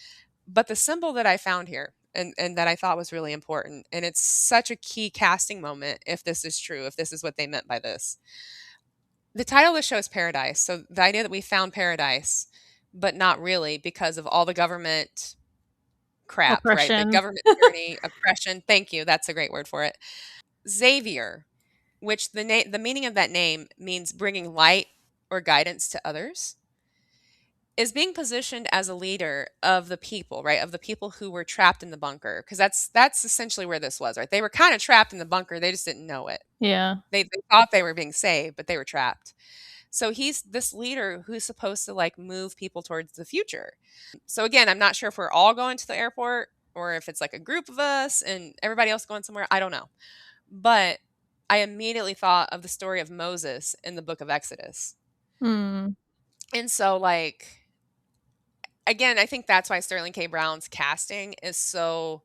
But the symbol that I found here and that I thought was really important, and it's such a key casting moment if this is true, if this is what they meant by this. The title of the show is Paradise. So the idea that we found paradise, but not really because of all the government crap, right? The oppression. government tyranny, oppression. Thank you. That's a great word for it. Xavier, which the meaning of that name means bringing light or guidance to others. is being positioned as a leader of the people, right? Of the people who were trapped in the bunker, because that's essentially where this was, right? They were kind of trapped in the bunker. They just didn't know it. Yeah. They thought they were being saved, but they were trapped. So he's this leader who's supposed to like move people towards the future. So again, I'm not sure if we're all going to the airport or if it's like a group of us and everybody else going somewhere. I don't know. But I immediately thought of the story of Moses in the book of Exodus. Hmm. And so like again, I think that's why Sterling K. Brown's casting is so,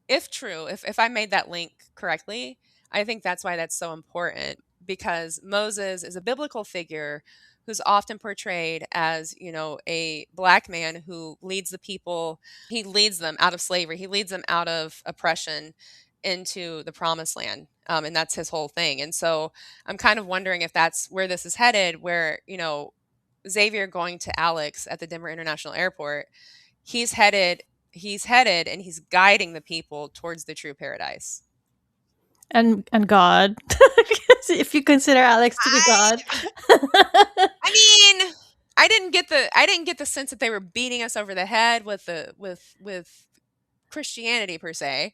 if true, if I made that link correctly, I think that's why that's so important because Moses is a biblical figure who's often portrayed as, you know, a black man who leads the people, he leads them out of slavery, he leads them out of oppression into the promised land. And that's his whole thing. And so I'm kind of wondering if that's where this is headed, where, you know, Xavier going to Alex at the Denver International Airport, he's headed and he's guiding the people towards the true paradise. And God, if you consider Alex to be God. I I mean, I didn't get the sense that they were beating us over the head with the with Christianity per se,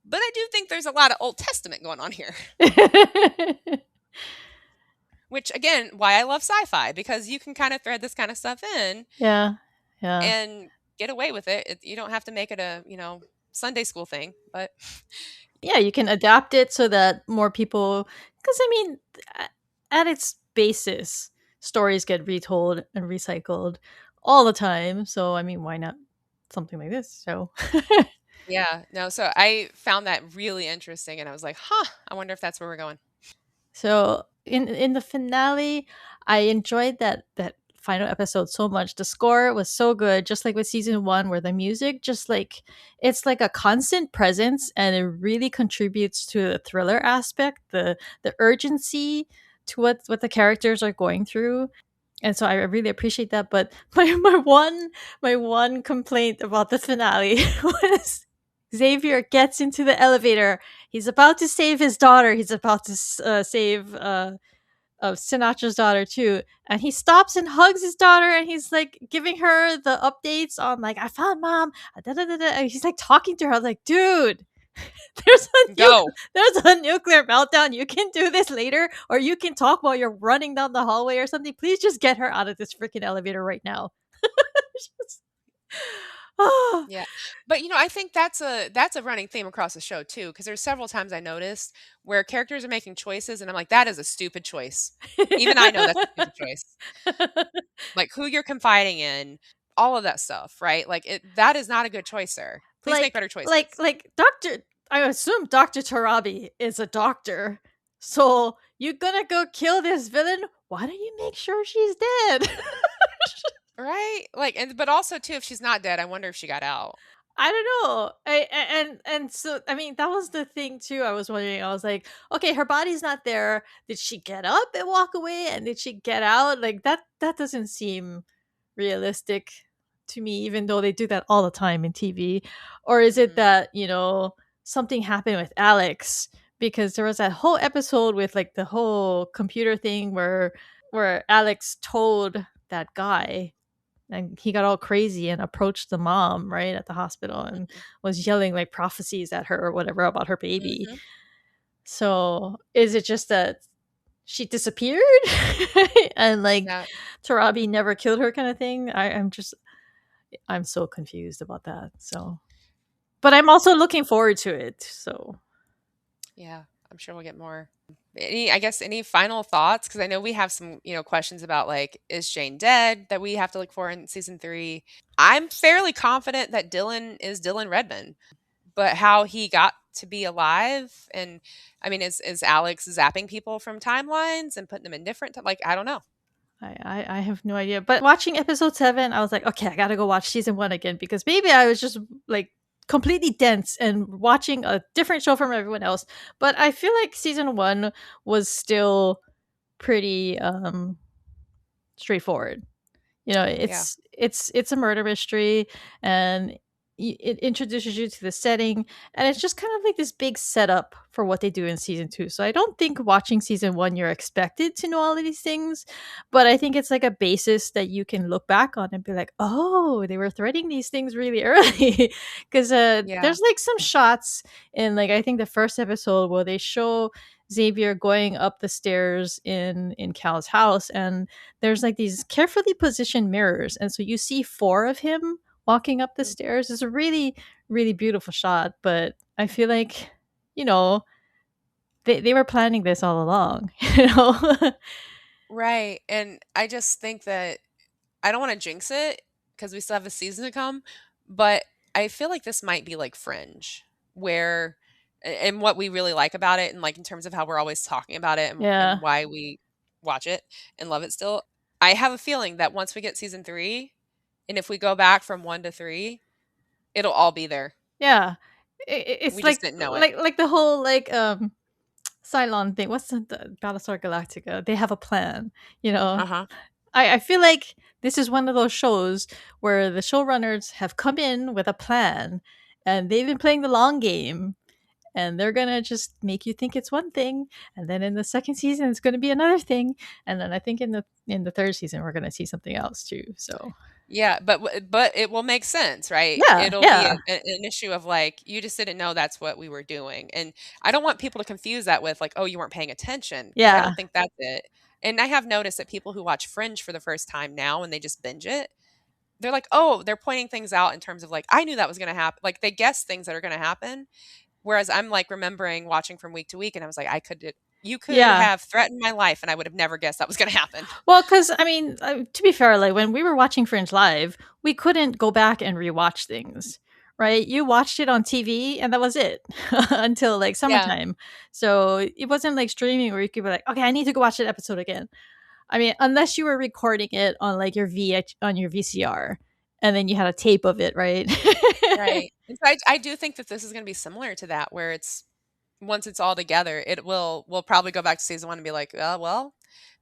but I do think there's a lot of Old Testament going on here. Which again, why I love sci-fi because you can kind of thread this kind of stuff in Yeah. Yeah. and get away with it. You don't have to make it a, you know, Sunday school thing, but Yeah, you can adapt it so that more people, because I mean, at its basis, stories get retold and recycled all the time. So I mean, why not something like this? So yeah, no, so I found that really interesting and I was like, "Huh, I wonder if that's where we're going." so in the finale, I enjoyed that final episode so much. The score was so good, just like with season 1 where the music just like it's like a constant presence and it really contributes to the thriller aspect, the urgency to what the characters are going through. And so I really appreciate that. But my one complaint about the finale was Xavier gets into the elevator. He's about to save his daughter. He's about to save Sinatra's daughter too. And he stops and hugs his daughter, and he's like giving her the updates on like I found mom. Da, da, da, da. And he's like talking to her. I was like, dude, Go. there's a nuclear meltdown. You can do this later, or you can talk while you're running down the hallway or something. Please just get her out of this freaking elevator right now. Just- oh. Yeah. But, you know, I think that's a running theme across the show too, because there's several times I noticed where characters are making choices and I'm like, "That is a stupid choice." Even I know that's a stupid choice. Like, who you're confiding in, all of that stuff, right? Like, that is not a good choice, sir. Please make like better choices. like Dr. I assume Dr. Tarabi is a doctor. So you're gonna go kill this villain? Why don't you make sure she's dead? Right? Like, and but also too, if she's not dead, I wonder if she got out. I don't know. And so I mean that was the thing too. I was wondering. I was like, okay, her body's not there. Did she get up and walk away? And did she get out? Like that doesn't seem realistic to me, even though they do that all the time in TV. Or is it Mhm. that, something happened with Alex? Because there was that whole episode with like the whole computer thing where Alex told that guy and he got all crazy and approached the mom right at the hospital and Mhm. was yelling like prophecies at her or whatever about her baby. Mhm. So is it just that she disappeared and like Yeah. Tarabi never killed her kind of thing? I'm so confused about that. So, but I'm also looking forward to it. So Yeah. I'm sure we'll get more. Any, I guess, any final thoughts? Because I know we have some, you know, questions about like, is Jane dead that we have to look for in season 3? I'm fairly confident that Dylan is Dylan Redmond, but how he got to be alive and I mean, is Alex zapping people from timelines and putting them in different, like, I don't know. I have no idea. But watching episode 7, I was like, okay, I gotta go watch season 1 again because maybe I was just like completely dense and watching a different show from everyone else. But I feel like season 1 was still pretty straightforward. Yeah. It's a murder mystery, and it introduces you to the setting, and it's just kind of like this big setup for what they do in season 2. So I don't think watching season 1 you're expected to know all of these things, but I think it's like a basis that you can look back on and be like, oh, they were threading these things really early. Because Yeah. there's like some shots in, like, I think the first episode where they show Xavier going up the stairs in Cal's house, and there's like these carefully positioned mirrors, and so you see four of him walking up the Mm. stairs. Is a really, really beautiful shot, but I feel like, you know, they were planning this all along, you know? Right. And I just think that I don't want to jinx it because we still have a season to come, but I feel like this might be like Fringe, where and what we really like about it, and like in terms of how we're always talking about it and Yeah. why we watch it and love it still. I have a feeling that once we get season 3, and if we go back from 1 to 3, it'll all be there. Yeah. It's We just like didn't know it. the whole like Cylon thing. What's the Battlestar Galactica? They have a plan, you know. Uh-huh. I feel like this is one of those shows where the showrunners have come in with a plan, and they've been playing the long game, and they're gonna just make you think it's one thing, and then in the second season it's gonna be another thing, and then I think in the third season we're gonna see something else too. So Yeah, but it will make sense, right? yeah, It'll be yeah, an issue of like you just didn't know that's what we were doing, and I don't want people to confuse that with like, oh, you weren't paying attention, because I yeah, don't think that's it. And I have noticed that people who watch Fringe for the first time now and they just binge it, they're like, oh, they're pointing things out in terms of like, I knew that was going to happen. Like they guess things that are going to happen, whereas I'm like remembering watching from week to week, and I was like, you could yeah. have threatened my life, and I would have never guessed that was going to happen. Well, because I mean, to be fair, like when we were watching Fringe live, we couldn't go back and rewatch things, right? You watched it on TV, and that was it until like Yeah, summertime. So it wasn't like streaming where you could be like, okay, I need to go watch that episode again. I mean, unless you were recording it on like your on your VCR, and then you had a tape of it, right? right. And so I do think that this is going to be similar to that, where it's once it's all together, we'll probably go back to season 1 and be like, well,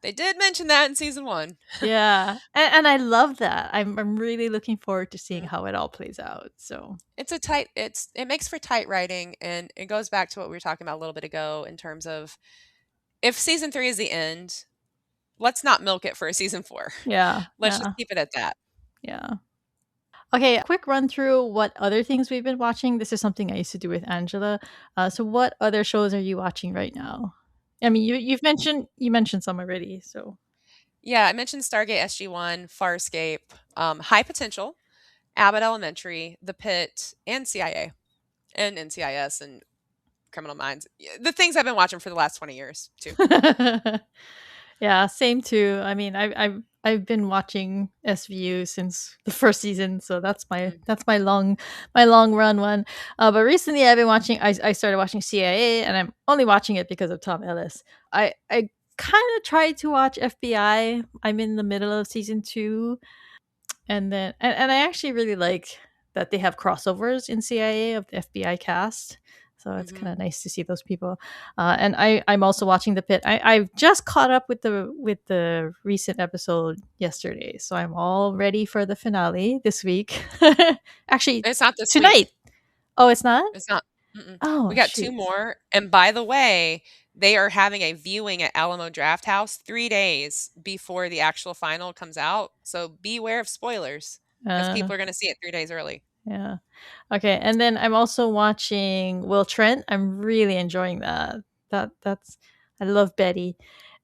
they did mention that in season 1." Yeah, and I love that. I'm really looking forward to seeing Mhm. how it all plays out. So It makes for tight writing, and it goes back to what we were talking about a little bit ago in terms of if season 3 is the end, let's not milk it for a season 4. yeah, Let's just yeah, keep it at that. yeah. Okay, quick run through what other things we've been watching. This is something I used to do with Angela. So, what other shows are you watching right now? I mean, you mentioned some already. So, Yeah, I mentioned Stargate SG-1, Farscape, High Potential, Abbott Elementary, The Pit, and CIA, and NCIS, and Criminal Minds. The things I've been watching for the last 20 years, too. yeah, same too. I mean, I've been watching SVU since the first season, so Mm. that's my long run one. But recently, I've been watching. I started watching CIA, and I'm only watching it because of Tom Ellis. I kind of tried to watch FBI. I'm in the middle of season 2, and then and I actually really like that they have crossovers in CIA of the FBI cast. So it's kind Mhm. of nice to see those people. And I'm also watching The Pit. I've just caught up with the recent episode yesterday, so I'm all ready for the finale this week. Actually, It's not this tonight. week. Oh, it's not. It's not. Mm-mm. We Oh got 2 shoot. more, and by the way, they are having a viewing at Alamo Drafthouse 3 days before the actual final comes out, so beware of spoilers, because Uh, people are gonna see it 3 days early. yeah. Okay, and then I'm also watching Will Trent. I'm really enjoying that. That's I love Betty.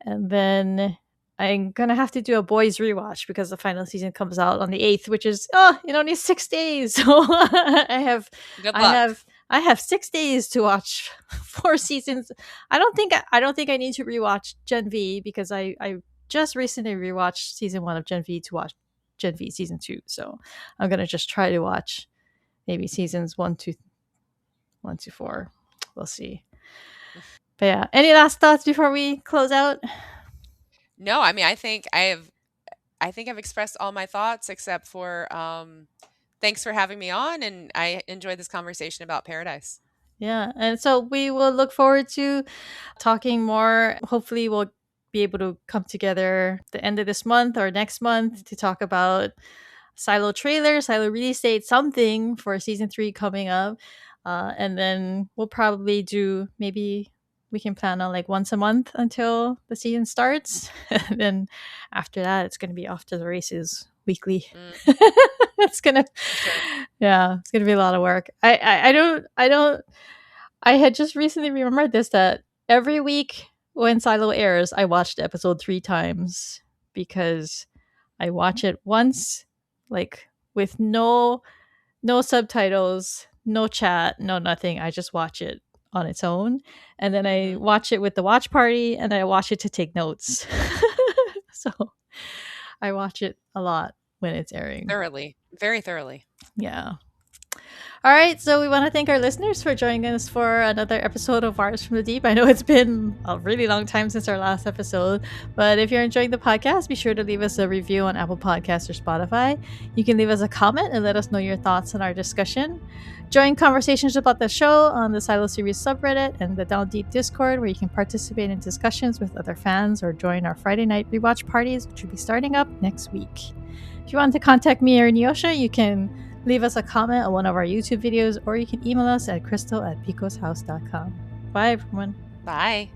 And then I'm gonna have to do a boys rewatch because the final season comes out on the 8th, which is in only 6 days. So Good I luck. have I have 6 days to watch 4 seasons. I don't think I need to rewatch Gen V because I just recently rewatched season 1 of Gen V to watch Gen V season 2. So I'm gonna just try to watch maybe seasons 1 to 4. We'll see. But yeah, any last thoughts before we close out? No, I mean, I think I've expressed all my thoughts except for, thanks for having me on, and I enjoyed this conversation about Paradise. Yeah, and so we will look forward to talking more. Hopefully, we'll be able to come together the end of this month or next month to talk about Silo trailer, Silo release date, something for season 3 coming up. And then we'll probably do, maybe we can plan on like once a month until the season starts. And then after that, it's going to be off to the races weekly. Mm, It's gonna, for sure. yeah, it's gonna be a lot of work. I don't. I had just recently remembered this, that every week when Silo airs, I watched episode 3 times because I watch it once, like with no subtitles, no chat, no nothing. I just watch it on its own, and then I Hmm. watch it with the watch party, and I watch it to take notes. So I watch it a lot when it's airing. Thoroughly, very thoroughly. Yeah. All right, so we want to thank our listeners for joining us for another episode of Wires from the Deep. I know it's been a really long time since our last episode, but if you're enjoying the podcast, be sure to leave us a review on Apple Podcasts or Spotify. You can leave us a comment and let us know your thoughts on our discussion. Join conversations about the show on the Silo Series subreddit and the Down Deep Discord, where you can participate in discussions with other fans or join our Friday night rewatch parties, which will be starting up next week. If you want to contact me or Neoshia, you can leave us a comment on one of our YouTube videos, or you can email us at crystal@picoshouse.com. Bye, everyone. Bye.